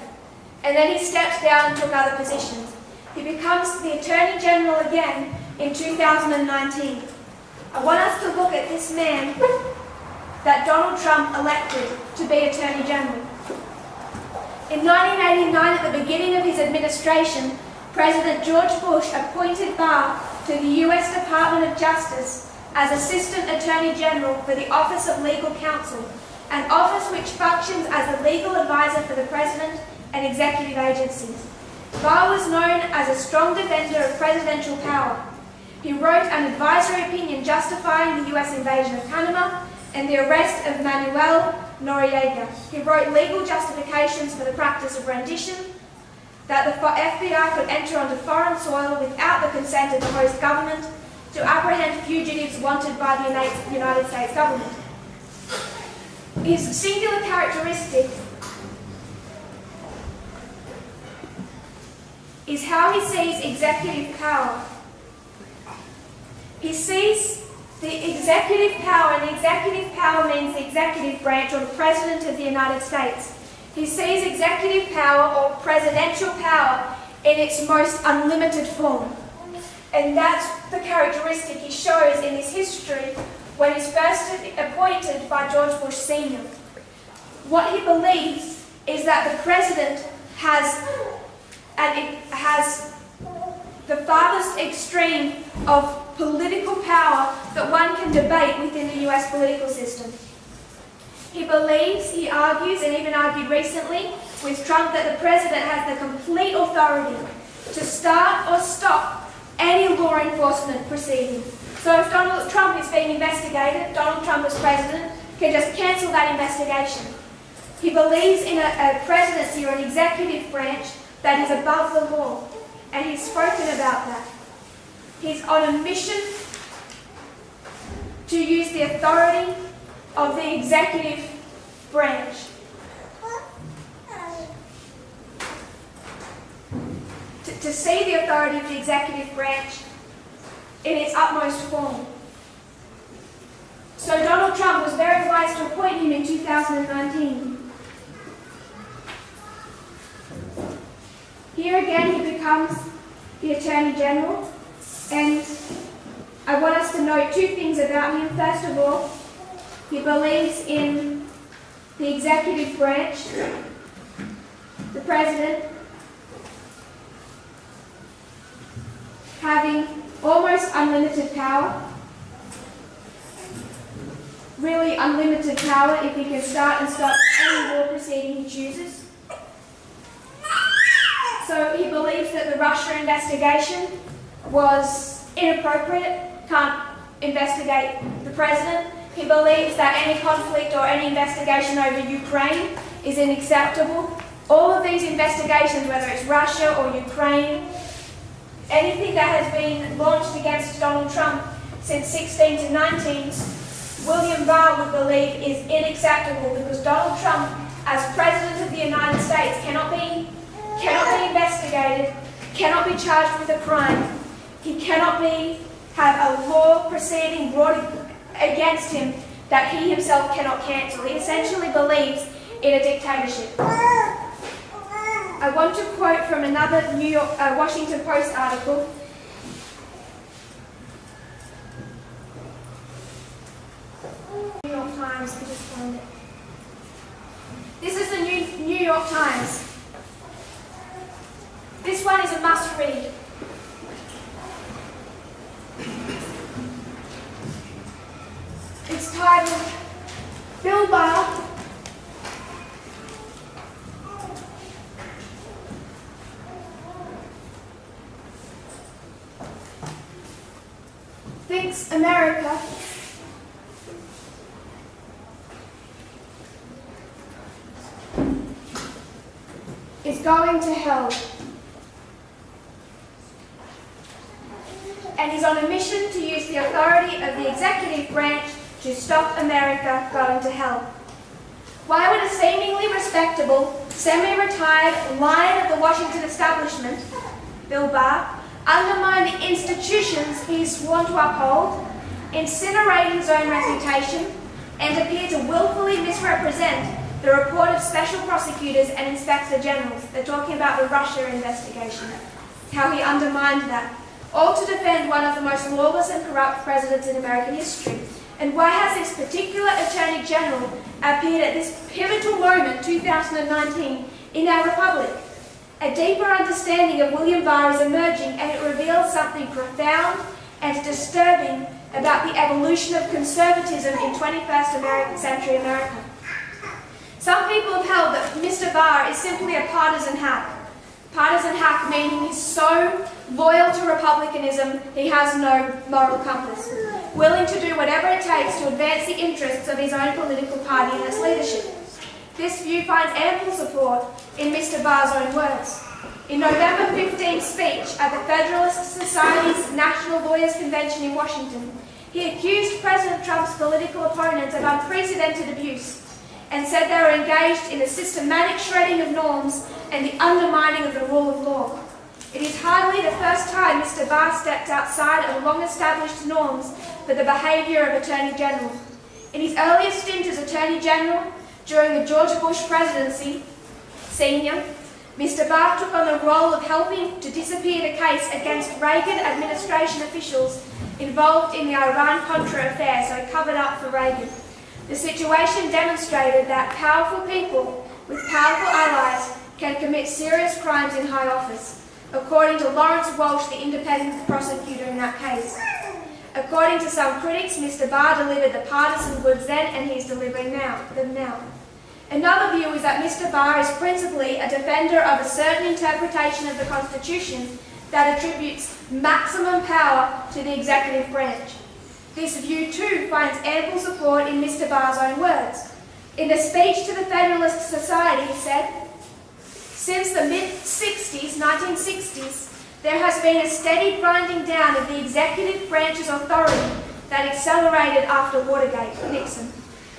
A: And then he steps down and took other positions. He becomes the Attorney General again in 2019. I want us to look at this man that Donald Trump elected to be Attorney General. In 1989, at the beginning of his administration, President George Bush appointed Barr to the U.S. Department of Justice as Assistant Attorney General for the Office of Legal Counsel, an office which functions as a legal advisor for the President and executive agencies. Barr was known as a strong defender of presidential power. He wrote an advisory opinion justifying the U.S. invasion of Panama and the arrest of Manuel Noriega. He wrote legal justifications for the practice of rendition, that the FBI could enter onto foreign soil without the consent of the host government to apprehend fugitives wanted by the United States government. His singular characteristic is how he sees executive power. He sees the executive power, and the executive power means the executive branch or the President of the United States. He sees executive power or presidential power in its most unlimited form. And that's the characteristic he shows in his history when he's first appointed by George Bush Sr. What he believes is that the President has the farthest extreme of political power that one can debate within the US political system. He believes, he argues, and even argued recently with Trump, that the President has the complete authority to start or stop any law enforcement proceeding. So if Donald Trump is being investigated, Donald Trump as President can just cancel that investigation. He believes in a presidency or an executive branch that is above the law, and he's spoken about that. He's on a mission to use the authority of the executive branch to see the authority of the executive branch in its utmost form. So Donald Trump was very wise to appoint him in 2019. Here again he becomes the Attorney General, and I want us to note two things about him. First of all, he believes in the executive branch, the President, having almost unlimited power, really unlimited power if he can start and stop any law proceeding he chooses. So he believes that the Russia investigation was inappropriate, can't investigate the President. He believes that any conflict or any investigation over Ukraine is unacceptable. All of these investigations, whether it's Russia or Ukraine, anything that has been launched against Donald Trump since 16 to 19, William Barr would believe is unacceptable, because Donald Trump, as President of the United States, cannot be investigated, cannot be charged with a crime. He cannot have a law proceeding brought against him that he himself cannot cancel. He essentially believes in a dictatorship. I want to quote from another Washington Post article. New York Times, I just found it. This is the New York Times. This one is a must read. It's titled, Bill Barr thinks America is going to hell, and is on a mission to use the authority of the executive branch to stop America going to hell. Why would a seemingly respectable, semi-retired lion of the Washington establishment, Bill Barr, undermine the institutions he is sworn to uphold, incinerate his own reputation, and appear to willfully misrepresent the report of special prosecutors and inspector generals? They're talking about the Russia investigation, how he undermined that, all to defend one of the most lawless and corrupt presidents in American history. And why has this particular Attorney General appeared at this pivotal moment, 2019, in our republic. A deeper understanding of William Barr is emerging, and it reveals something profound and disturbing about the evolution of conservatism in 21st century America. Some people have held that Mr. Barr is simply a partisan hack. Partisan hack meaning he's so loyal to republicanism he has no moral compass, willing to do whatever it takes to advance the interests of his own political party and its leadership. This view finds ample support in Mr. Barr's own words. In November 15th speech at the Federalist Society's National Lawyers Convention in Washington, he accused President Trump's political opponents of unprecedented abuse and said they were engaged in a systematic shredding of norms and the undermining of the rule of law. It is hardly the first time Mr. Barr stepped outside of long-established norms for the behaviour of Attorney General. In his earliest stint as Attorney General, during the George Bush presidency, Sr., Mr. Barr took on the role of helping to disappear the case against Reagan administration officials involved in the Iran-Contra affair, so covered up for Reagan. The situation demonstrated that powerful people with powerful allies can commit serious crimes in high office, according to Lawrence Walsh, the independent prosecutor in that case. According to some critics, Mr. Barr delivered the partisan goods then, and he's delivering them now. Another view is that Mr. Barr is principally a defender of a certain interpretation of the Constitution that attributes maximum power to the executive branch. This view too finds ample support in Mr. Barr's own words. In a speech to the Federalist Society, he said, "Since the mid-60s, 1960s, there has been a steady grinding down of the executive branch's authority that accelerated after Watergate." Nixon.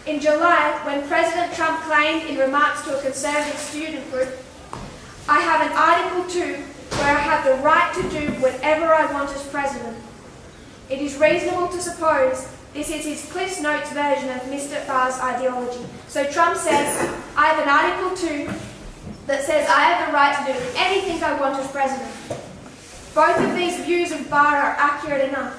A: In July, when President Trump claimed in remarks to a conservative student group, "I have an Article 2 where I have the right to do whatever I want as president." It is reasonable to suppose this is his Cliff's Notes version of Mr. Barr's ideology. So Trump says, "I have an Article 2 that says I have the right to do anything I want as president." Both of these views of Barr are accurate enough.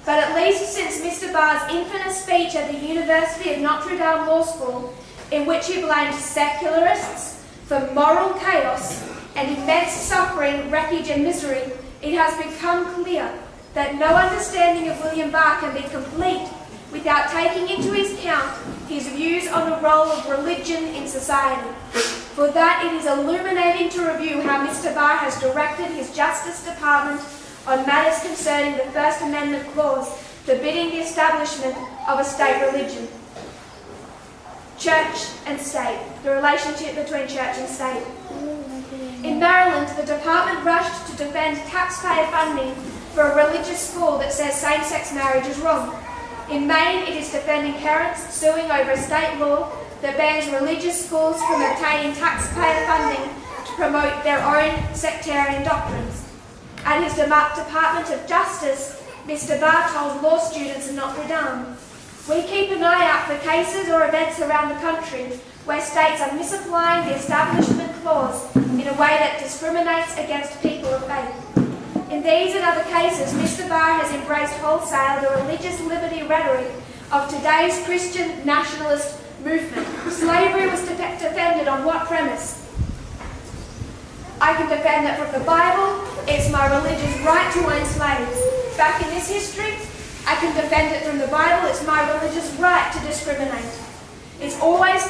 A: But at least since Mr. Barr's infamous speech at the University of Notre Dame Law School, in which he blamed secularists for moral chaos and immense suffering, wreckage and misery, it has become clear that no understanding of William Barr can be complete without taking into account his views on the role of religion in society. For that, it is illuminating to review how Mr. Barr has directed his Justice Department on matters concerning the First Amendment clause forbidding the establishment of a state religion. Church and state, the relationship between church and state. In Maryland, the department rushed to defend taxpayer funding for a religious school that says same-sex marriage is wrong. In Maine, it is defending parents suing over a state law that bans religious schools from obtaining taxpayer funding to promote their own sectarian doctrines. At his Department of Justice, Mr. Barr told law students in Notre Dame, "We keep an eye out for cases or events around the country where states are misapplying the Establishment Clause in a way that discriminates against people of faith. In these and other cases, Mr. Barr has embraced wholesale the religious liberty rhetoric of today's Christian nationalist movement. Slavery was defended on what premise? I can defend that from the Bible. It's my religious right to own slaves. Back in this history, I can defend it from the Bible. It's my religious right to discriminate." It's always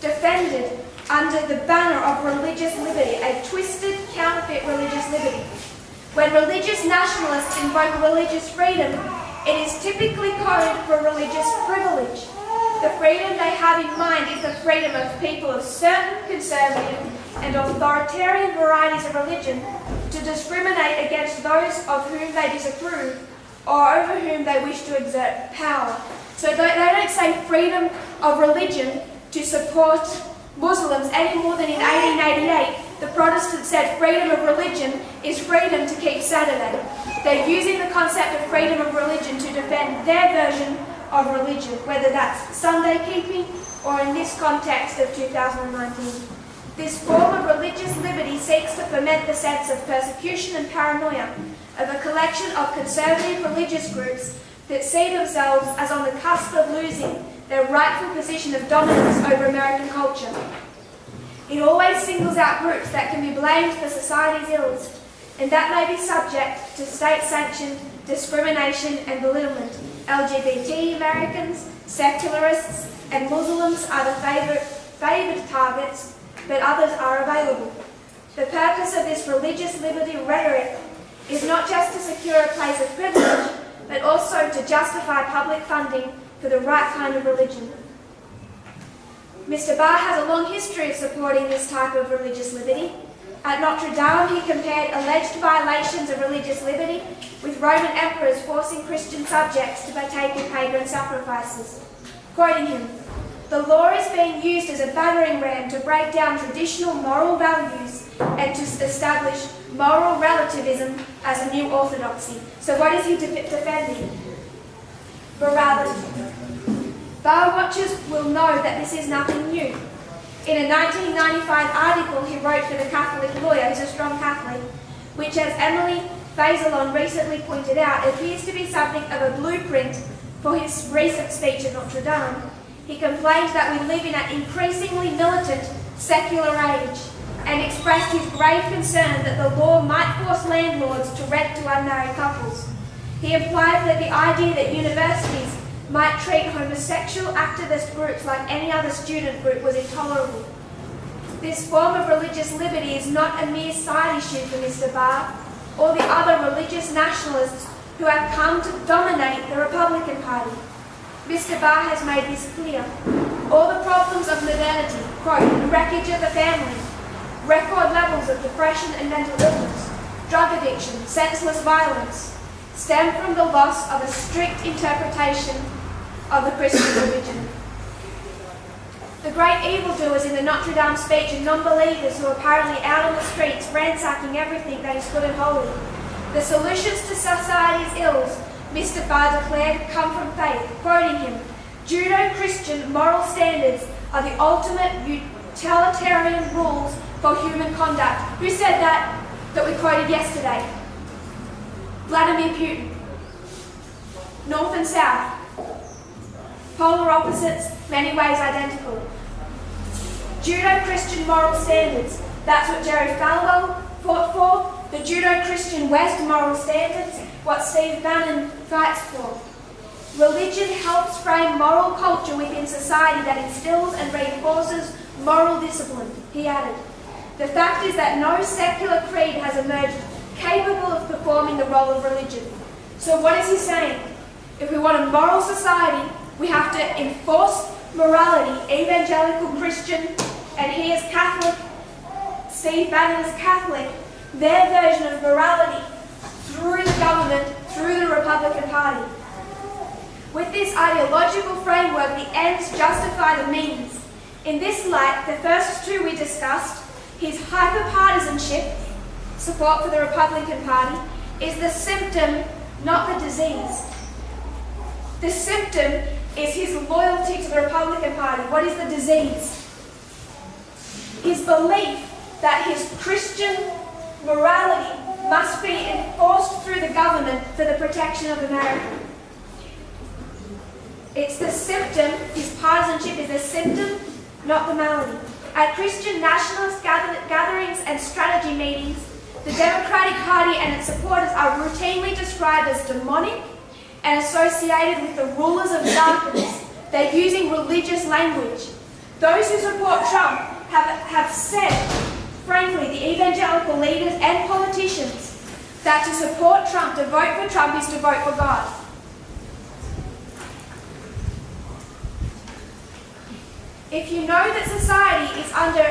A: defended under the banner of religious liberty, a twisted, counterfeit religious liberty. When religious nationalists invoke religious freedom, it is typically coded for religious privilege. The freedom they have in mind is the freedom of people of certain conservative and authoritarian varieties of religion to discriminate against those of whom they disapprove or over whom they wish to exert power. So they don't say freedom of religion to support Muslims any more than in 1888 the Protestants said freedom of religion is freedom to keep Saturday. They're using the concept of freedom of religion to defend their version of religion, whether that's Sunday keeping or in this context of 2019. This form of religious liberty seeks to foment the sense of persecution and paranoia of a collection of conservative religious groups that see themselves as on the cusp of losing their rightful position of dominance over American culture. It always singles out groups that can be blamed for society's ills, and that may be subject to state-sanctioned discrimination and belittlement. LGBT Americans, secularists, and Muslims are the favoured targets, but others are available. The purpose of this religious liberty rhetoric is not just to secure a place of privilege, but also to justify public funding for the right kind of religion. Mr. Barr has a long history of supporting this type of religious liberty. At Notre Dame, he compared alleged violations of religious liberty with Roman emperors forcing Christian subjects to partake in pagan sacrifices. Quoting him, "The law is being used as a battering ram to break down traditional moral values and to establish moral relativism as a new orthodoxy." So what is he defending? Morality. Bar watchers will know that this is nothing new. In a 1995 article he wrote for the Catholic Lawyer, who's a strong Catholic, which, as Emily Fazelon recently pointed out, appears to be something of a blueprint for his recent speech at Notre Dame. He complained that we live in an increasingly militant, secular age, and expressed his grave concern that the law might force landlords to rent to unmarried couples. He implied that the idea that universities might treat homosexual activist groups like any other student group was intolerable. This form of religious liberty is not a mere side issue for Mr. Barr or the other religious nationalists who have come to dominate the Republican Party. Mr. Barr has made this clear. All the problems of modernity, quote, the wreckage of the family, record levels of depression and mental illness, drug addiction, senseless violence, stem from the loss of a strict interpretation of the Christian religion. The great evildoers in the Notre Dame speech are non-believers who are apparently out on the streets ransacking everything that is good and holy. The solutions to society's ills, Mr. Barr declared, come from faith. Quoting him, "Judeo-Christian moral standards are the ultimate utilitarian rules for human conduct." Who said that we quoted yesterday? Vladimir Putin. North and south. Polar opposites, many ways identical. Judeo-Christian moral standards. That's what Jerry Falwell fought for. The Judeo-Christian West moral standards, what Steve Bannon fights for. Religion helps frame moral culture within society that instills and reinforces moral discipline, he added. The fact is that no secular creed has emerged capable of performing the role of religion. So what is he saying? If we want a moral society, we have to enforce morality. Evangelical Christian, and he is Catholic, Steve Bannon is Catholic, their version of morality through the government, through the Republican Party. With this ideological framework, the ends justify the means. In this light, the first two we discussed, his hyper-partisanship, support for the Republican Party, is the symptom, not the disease. The symptom is his loyalty to the Republican Party. What is the disease? His belief that his Christian morality must be enforced through the government for the protection of America. It's the symptom, his partisanship is the symptom, not the malady. At Christian nationalist gatherings and strategy meetings, the Democratic Party and its supporters are routinely described as demonic and associated with the rulers of darkness. They're using religious language. Those who support Trump have said, frankly, the evangelical leaders and politicians, that to support Trump, to vote for Trump, is to vote for God. If you know that society is under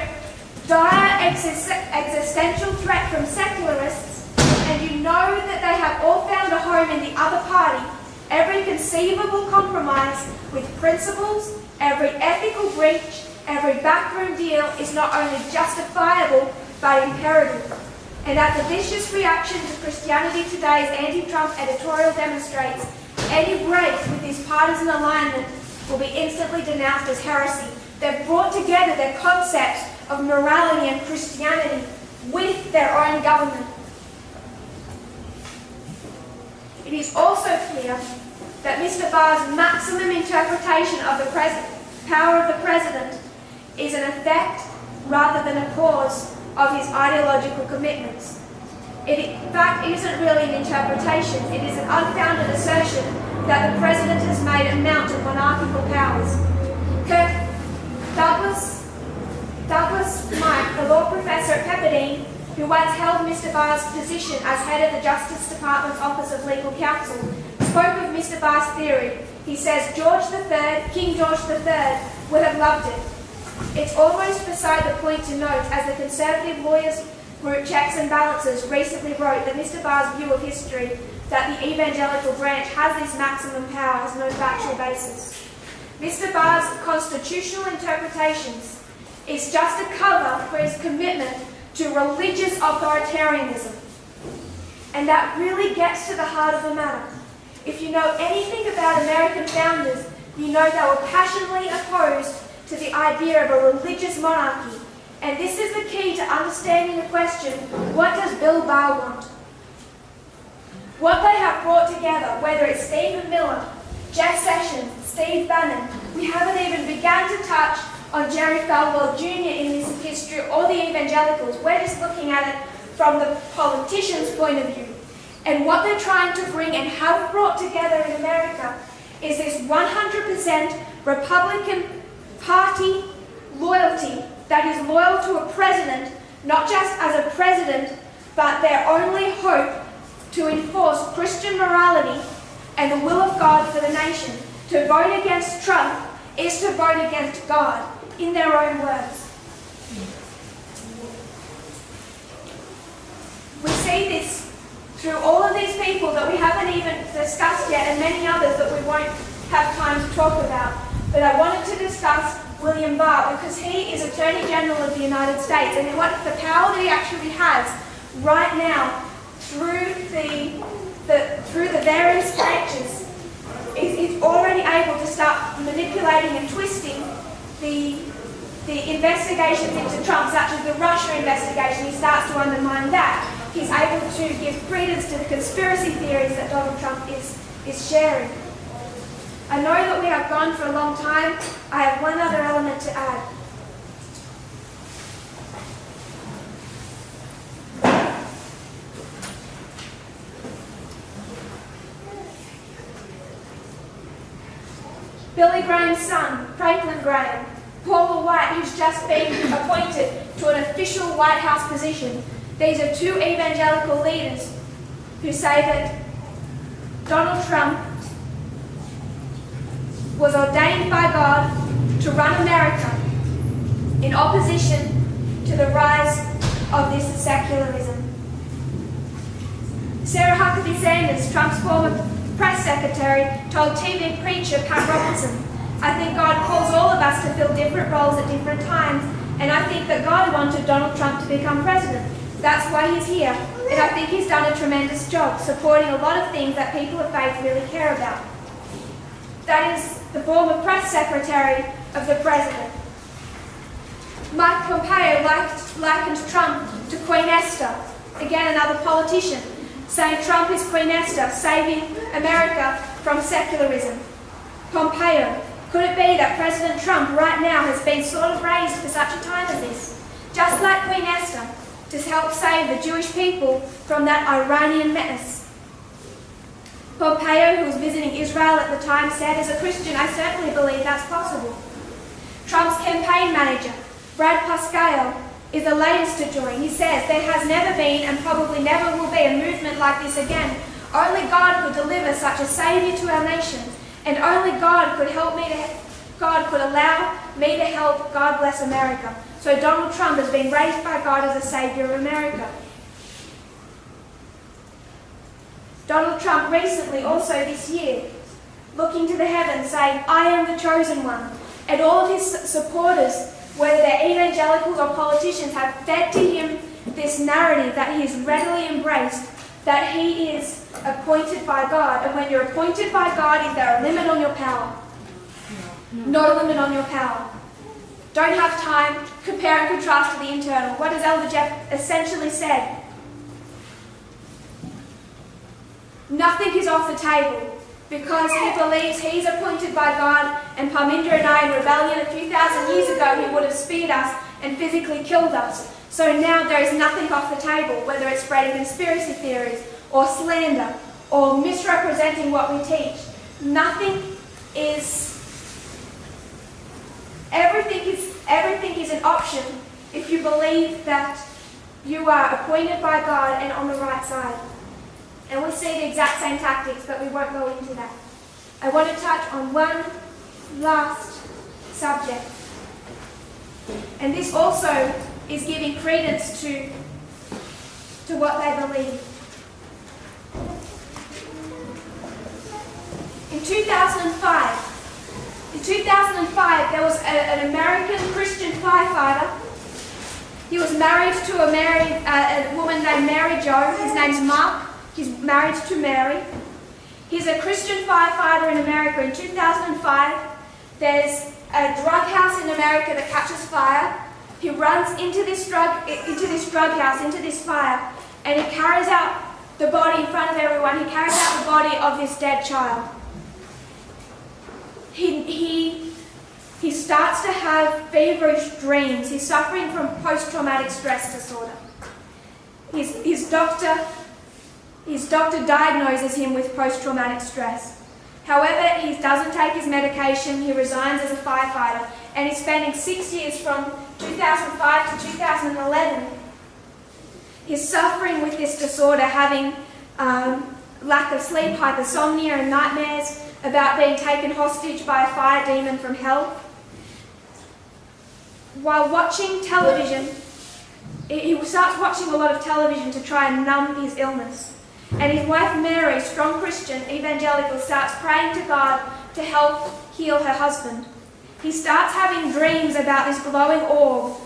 A: dire existential threat from secularists, and you know that they have all found a home in the other party, every conceivable compromise with principles, every ethical breach, every backroom deal is not only justifiable but imperative. And as the vicious reaction to Christianity Today's anti-Trump editorial demonstrates, any break with this partisan alignment will be instantly denounced as heresy. They've brought together their concepts of morality and Christianity with their own government. It is also clear that Mr. Barr's maximum interpretation of the power of the president is an effect rather than a cause of his ideological commitments. It in fact isn't really an interpretation, it is an unfounded assertion that the president has made a mount of monarchical powers. Douglas Mike, the law professor at Pepperdine, who once held Mr. Barr's position as head of the Justice Department's Office of Legal Counsel, spoke of Mr. Barr's theory. He says King George III, would have loved it. It's almost beside the point to note, as the Conservative lawyers group Checks and Balances recently wrote, that Mr. Barr's view of history that the evangelical branch has this maximum power has no factual basis. Mr. Barr's constitutional interpretations is just a cover for his commitment to religious authoritarianism. And that really gets to the heart of the matter. If you know anything about American founders, you know they were passionately opposed to the idea of a religious monarchy. And this is the key to understanding the question, what does Bill Barr want? What they have brought together, whether it's Stephen Miller, Jeff Sessions, Steve Bannon, we haven't even begun to touch on Jerry Falwell Jr. in this history or the evangelicals. We're just looking at it from the politician's point of view. And what they're trying to bring and have brought together in America is this 100% Republican Party loyalty that is loyal to a president, not just as a president, but their only hope to enforce Christian morality and the will of God for the nation. To vote against Trump is to vote against God, in their own words. We see this through all of these people that we haven't even discussed yet, and many others that we won't have time to talk about. But I wanted to discuss William Barr because he is Attorney General of the United States, and what the power that he actually has right now through the various branches is already able to start manipulating and twisting the investigations into Trump, such as the Russia investigation. He starts to undermine that. He's able to give credence to the conspiracy theories that Donald Trump is sharing. I know that we have gone for a long time. I have one other element to add. Billy Graham's son, Franklin Graham, Paula White, who's just been appointed to an official White House position. These are two evangelical leaders who say that Donald Trump was ordained by God to run America in opposition to the rise of this secularism. Sarah Huckabee Sanders, Trump's former press secretary, told TV preacher Pat Robertson, "I think God calls all of us to fill different roles at different times, and I think that God wanted Donald Trump to become president. That's why he's here, and I think he's done a tremendous job supporting a lot of things that people of faith really care about." That is the former press secretary of the president. Mike Pompeo likened Trump to Queen Esther, again another politician, saying Trump is Queen Esther, saving America from secularism. Pompeo, could it be that President Trump right now has been sort of raised for such a time as this, just like Queen Esther, to help save the Jewish people from that Iranian menace? Pompeo, who was visiting Israel at the time, said, "As a Christian, I certainly believe that's possible." Trump's campaign manager, Brad Pascal, is the latest to join. He says, "There has never been and probably never will be a movement like this again. Only God could deliver such a saviour to our nation, and only God could allow me to help God bless America." So Donald Trump has been raised by God as a saviour of America. Donald Trump recently, also this year, looking to the heavens, saying, "I am the chosen one." And all of his supporters, whether they're evangelicals or politicians, have fed to him this narrative that he has readily embraced, that he is appointed by God. And when you're appointed by God, is there a limit on your power? No limit on your power. Don't have time, compare and contrast to the internal. What has Elder Jeff essentially said? Nothing is off the table because he believes he's appointed by God, and Parminder and I in rebellion a few thousand years ago, he would have speared us and physically killed us. So now there is nothing off the table, whether it's spreading conspiracy theories or slander or misrepresenting what we teach. Everything is an option if you believe that you are appointed by God and on the right side. And we see the exact same tactics, but we won't go into that. I want to touch on one last subject. And this also is giving credence to what they believe. In 2005, there was an American Christian firefighter. He was married to a woman named Mary Jo. His name's Mark. He's married to Mary. He's a Christian firefighter in America. In 2005, there's a drug house in America that catches fire. He runs into this drug house, into this fire, and he carries out the body in front of everyone. He carries out the body of this dead child. He starts to have feverish dreams. He's suffering from post-traumatic stress disorder. His doctor diagnoses him with post-traumatic stress. However, he doesn't take his medication. He resigns as a firefighter, and he's spending 6 years from 2005 to 2011. He's suffering with this disorder, having lack of sleep, hypersomnia, and nightmares about being taken hostage by a fire demon from hell. While watching television, he starts watching a lot of television to try and numb his illness. And his wife Mary, strong Christian, evangelical, starts praying to God to help heal her husband. He starts having dreams about this glowing orb,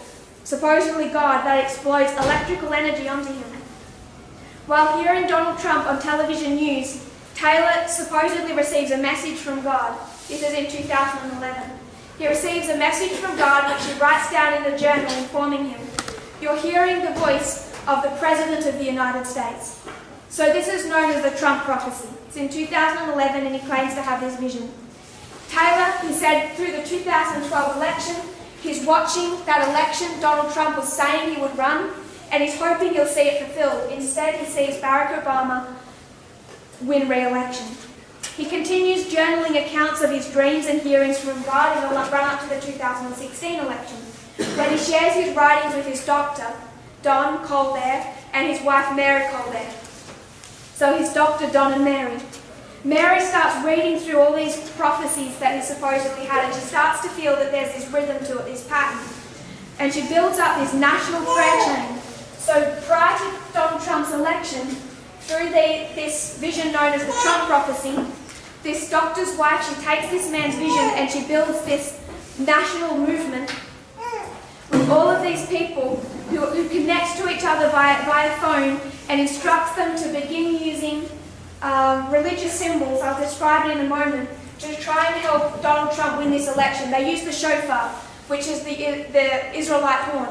A: supposedly God, that explodes electrical energy onto him. While hearing Donald Trump on television news, Taylor supposedly receives a message from God. This is in 2011. He receives a message from God, which he writes down in a journal, informing him, "You're hearing the voice of the President of the United States." So this is known as the Trump prophecy. It's in 2011, and he claims to have this vision. Taylor, he said through the 2012 election, he's watching that election. Donald Trump was saying he would run, and he's hoping he'll see it fulfilled. Instead, he sees Barack Obama win re-election. He continues journaling accounts of his dreams and hearings from God in the run-up to the 2016 election, when he shares his writings with his doctor, Don Colbert, and his wife, Mary Colbert. So his doctor, Don and Mary. Mary starts reading through all these prophecies that he supposedly had, and she starts to feel that there's this rhythm to it, this pattern. And she builds up this national prayer chain. So prior to Donald Trump's election, through this vision known as the Trump prophecy, this doctor's wife, she takes this man's vision and she builds this national movement with all of these people who connect to each other via phone and instructs them to begin using religious symbols, I'll describe it in a moment, to try and help Donald Trump win this election. They use the shofar, which is the Israelite horn,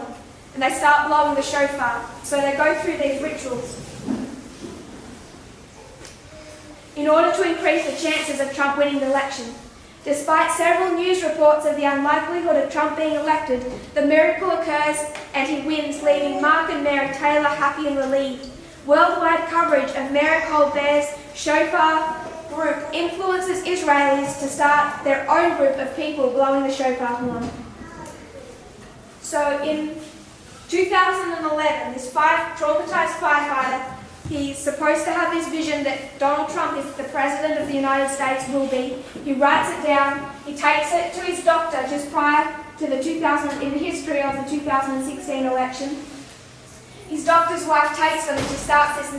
A: and they start blowing the shofar. So they go through these rituals in order to increase the chances of Trump winning the election. Despite several news reports of the unlikelihood of Trump being elected, the miracle occurs and he wins, leaving Mark and Mary Taylor happy and relieved. Worldwide coverage of Mary Colbert's shofar group influences Israelis to start their own group of people blowing the shofar horn. So in 2011, this traumatized firefighter, he's supposed to have this vision that Donald Trump is the President of the United States, will be. He writes it down. He takes it to his doctor just prior to in the history of the 2016 election. His doctor's wife takes them and she starts this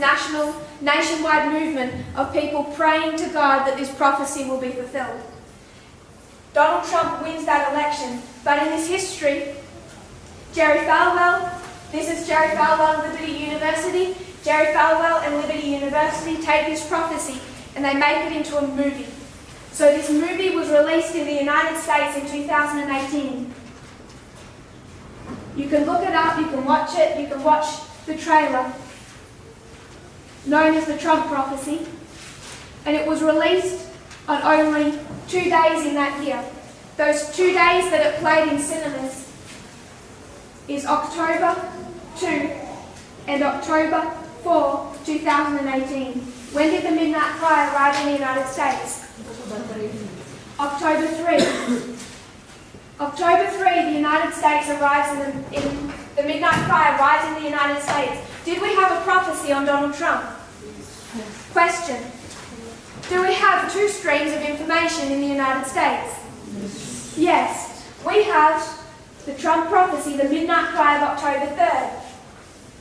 A: nationwide movement of people praying to God that this prophecy will be fulfilled. Donald Trump wins that election, but in this history, Jerry Falwell, this is Jerry Falwell and Liberty University. Jerry Falwell and Liberty University take this prophecy and they make it into a movie. So this movie was released in the United States in 2018. You can look it up, you can watch it, you can watch the trailer, known as the Trump prophecy, and it was released on only 2 days in that year. Those 2 days that it played in cinemas, is October 2 and October 4, 2018. When did the midnight cry arrive in the United States? October 3. October 3, the United States arrives in the midnight cry arrives in the United States. Did we have a prophecy on Donald Trump? Question. Do we have two streams of information in the United States? Yes. We have the Trump prophecy, the midnight cry of October 3rd.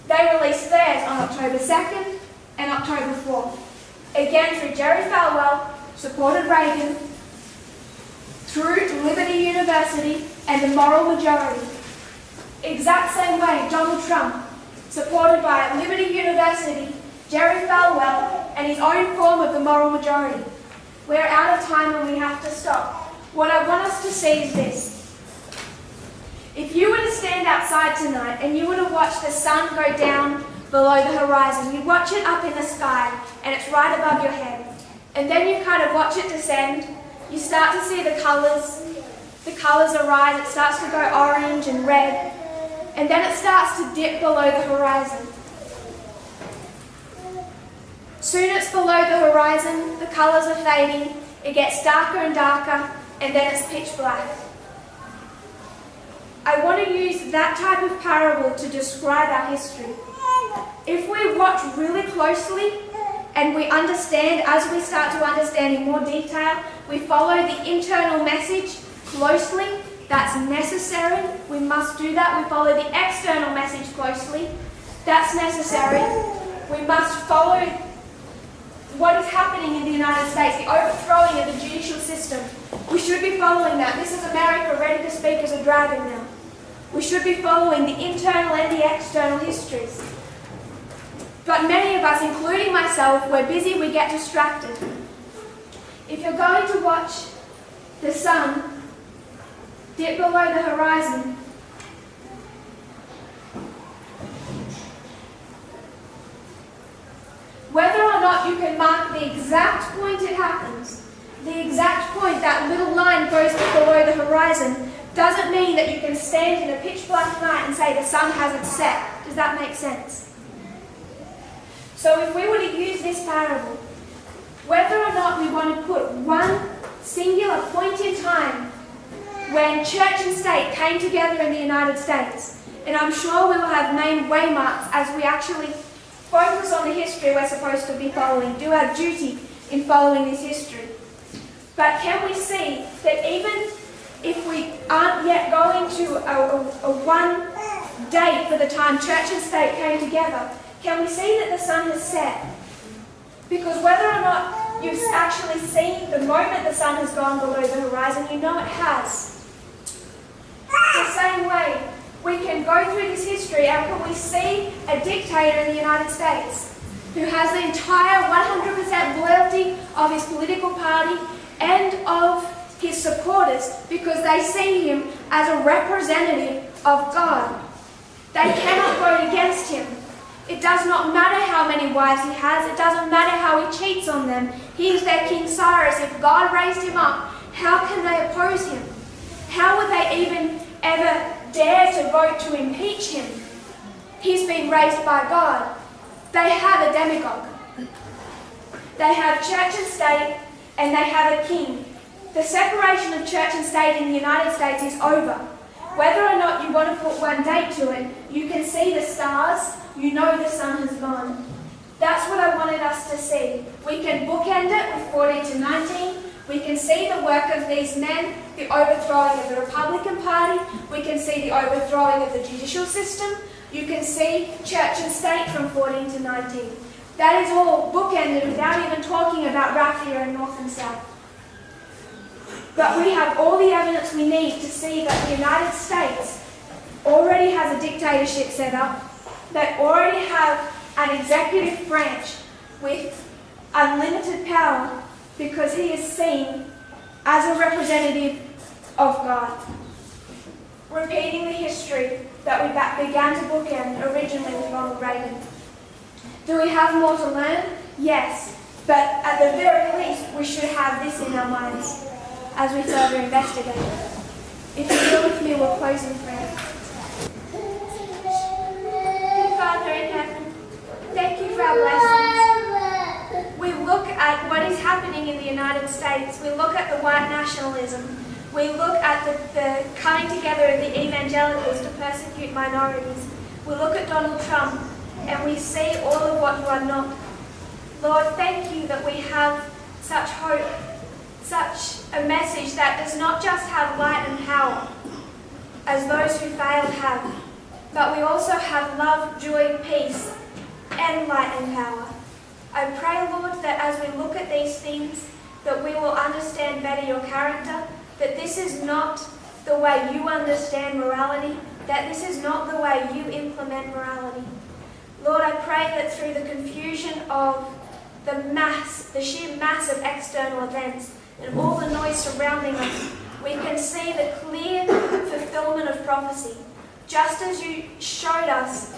A: They released theirs on October 2nd and October 4th. Again through Jerry Falwell, supported Reagan, through Liberty University and the moral majority. Exact same way Donald Trump, supported by Liberty University, Jerry Falwell, and his own form of the moral majority. We're out of time and we have to stop. What I want us to see is this. If you were to stand outside tonight and you were to watch the sun go down below the horizon, you watch it up in the sky and it's right above your head. And then you kind of watch it descend, you start to see the colours arise, it starts to go orange and red, and then it starts to dip below the horizon. Soon it's below the horizon, the colours are fading, it gets darker and darker, and then it's pitch black. I want to use that type of parable to describe our history. If we watch really closely and we understand, as we start to understand in more detail, we follow the internal message closely, that's necessary, we must do that. We follow the external message closely, that's necessary. We must follow what is happening in the United States, the overthrowing of the judicial system. We should be following that. This is America ready to speak as a dragon now. We should be following the internal and the external histories. But many of us, including myself, we're busy, we get distracted. If you're going to watch the sun dip below the horizon, whether or not you can mark the exact point it happens, the exact point that little line goes below the horizon, doesn't mean that you can stand in a pitch black night and say the sun hasn't set. Does that make sense? So if we were to use this parable, whether or not we want to put one singular point in time when church and state came together in the United States, and I'm sure we will have named waymarks as we actually focus on the history we're supposed to be following, do our duty in following this history. But can we see that even if we aren't yet going to a one date for the time church and state came together, can we see that the sun has set? Because whether or not you've actually seen the moment the sun has gone below the horizon, you know it has. The same way, we can go through this history and can we see a dictator in the United States who has the entire 100% loyalty of his political party and of his supporters because they see him as a representative of God. They cannot vote against him. It does not matter how many wives he has. It doesn't matter how he cheats on them. He is their King Cyrus. If God raised him up, how can they oppose him? How would they even ever dare to vote to impeach him? He's been raised by God. They have a demagogue. They have church and state, and they have a king. The separation of church and state in the United States is over. Whether or not you want to put one date to it, you can see the stars, you know the sun has gone. That's what I wanted us to see. We can bookend it with 14 to 19. We can see the work of these men, the overthrowing of the Republican Party. We can see the overthrowing of the judicial system. You can see church and state from 14 to 19. That is all bookended without even talking about raffia and north and south. But we have all the evidence we need to see that the United States already has a dictatorship set up. They already have an executive branch with unlimited power because he is seen as a representative of God. Repeating the history that we began to bookend originally with Ronald Reagan. Do we have more to learn? Yes. But at the very least, we should have this in our minds as we further investigate. If you go with me, we'll close in prayer. our lessons. We look at what is happening in the United States. We look at the white nationalism. We look at the coming together of the evangelicals to persecute minorities. We look at Donald Trump and we see all of what you are not. Lord, thank you that we have such hope, such a message that does not just have light and power, as those who failed have, but we also have love, joy, peace, and light and power. I pray, Lord, that as we look at these things, that we will understand better your character, that this is not the way you understand morality, that this is not the way you implement morality. Lord, I pray that through the confusion of the sheer mass of external events and all the noise surrounding us, we can see the clear fulfillment of prophecy. Just as you showed us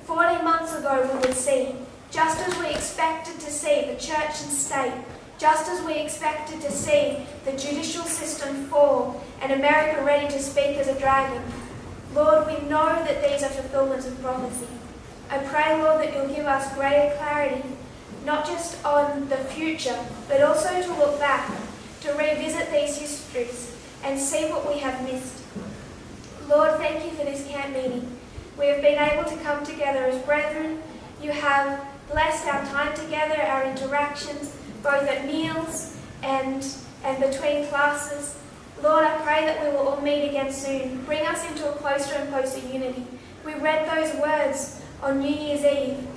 A: 40 months ago we would see, just as we expected to see the church and state, just as we expected to see the judicial system fall and America ready to speak as a dragon. Lord, we know that these are fulfillments of prophecy. I pray, Lord, that you'll give us greater clarity, not just on the future, but also to look back, to revisit these histories and see what we have missed. Lord, thank you for this camp meeting. We have been able to come together as brethren. You have blessed our time together, our interactions, both at meals and between classes. Lord, I pray that we will all meet again soon. Bring us into a closer and closer unity. We read those words on New Year's Eve,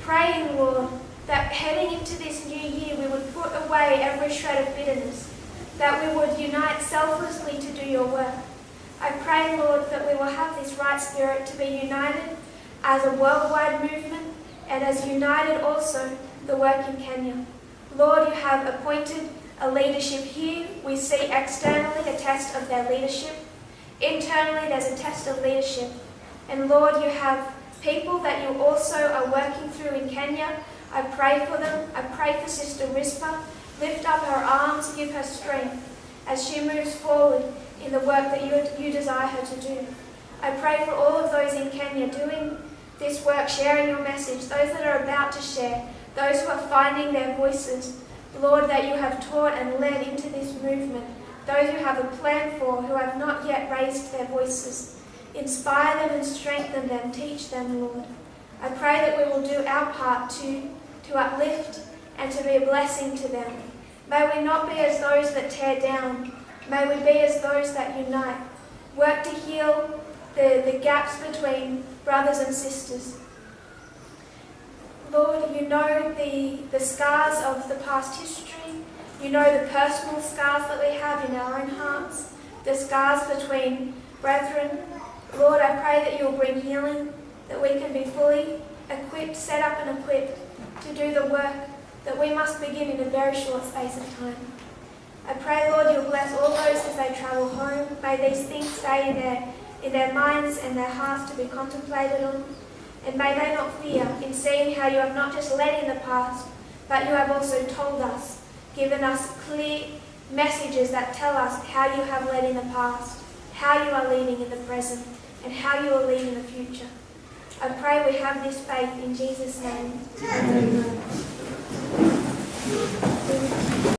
A: praying, Lord, that heading into this new year we would put away every shred of bitterness, that we would unite selflessly to do your work. I pray, Lord, that we will have this right spirit to be united as a worldwide movement and as united also the work in Kenya. Lord, you have appointed a leadership here. We see externally a test of their leadership. Internally, there's a test of leadership. And Lord, you have people that you also are working through in Kenya. I pray for them. I pray for Sister Rispa. Lift up her arms, give her strength as she moves forward in the work that you desire her to do. I pray for all of those in Kenya doing this work, sharing your message, those that are about to share, those who are finding their voices. Lord, that you have taught and led into this movement, those who have a plan for, who have not yet raised their voices. Inspire them and strengthen them, teach them, Lord. I pray that we will do our part to uplift and to be a blessing to them. May we not be as those that tear down. May we be as those that unite. Work to heal the gaps between brothers and sisters. Lord, you know the scars of the past history. You know the personal scars that we have in our own hearts, the scars between brethren. Lord, I pray that you will bring healing, that we can be fully equipped, set up and equipped to do the work that we must begin in a very short space of time. I pray, Lord, you'll bless all those as they travel home. May these things stay in their minds and their hearts to be contemplated on. And may they not fear in seeing how you have not just led in the past, but you have also told us, given us clear messages that tell us how you have led in the past, how you are leading in the present, and how you will lead in the future. I pray we have this faith in Jesus' name. Amen.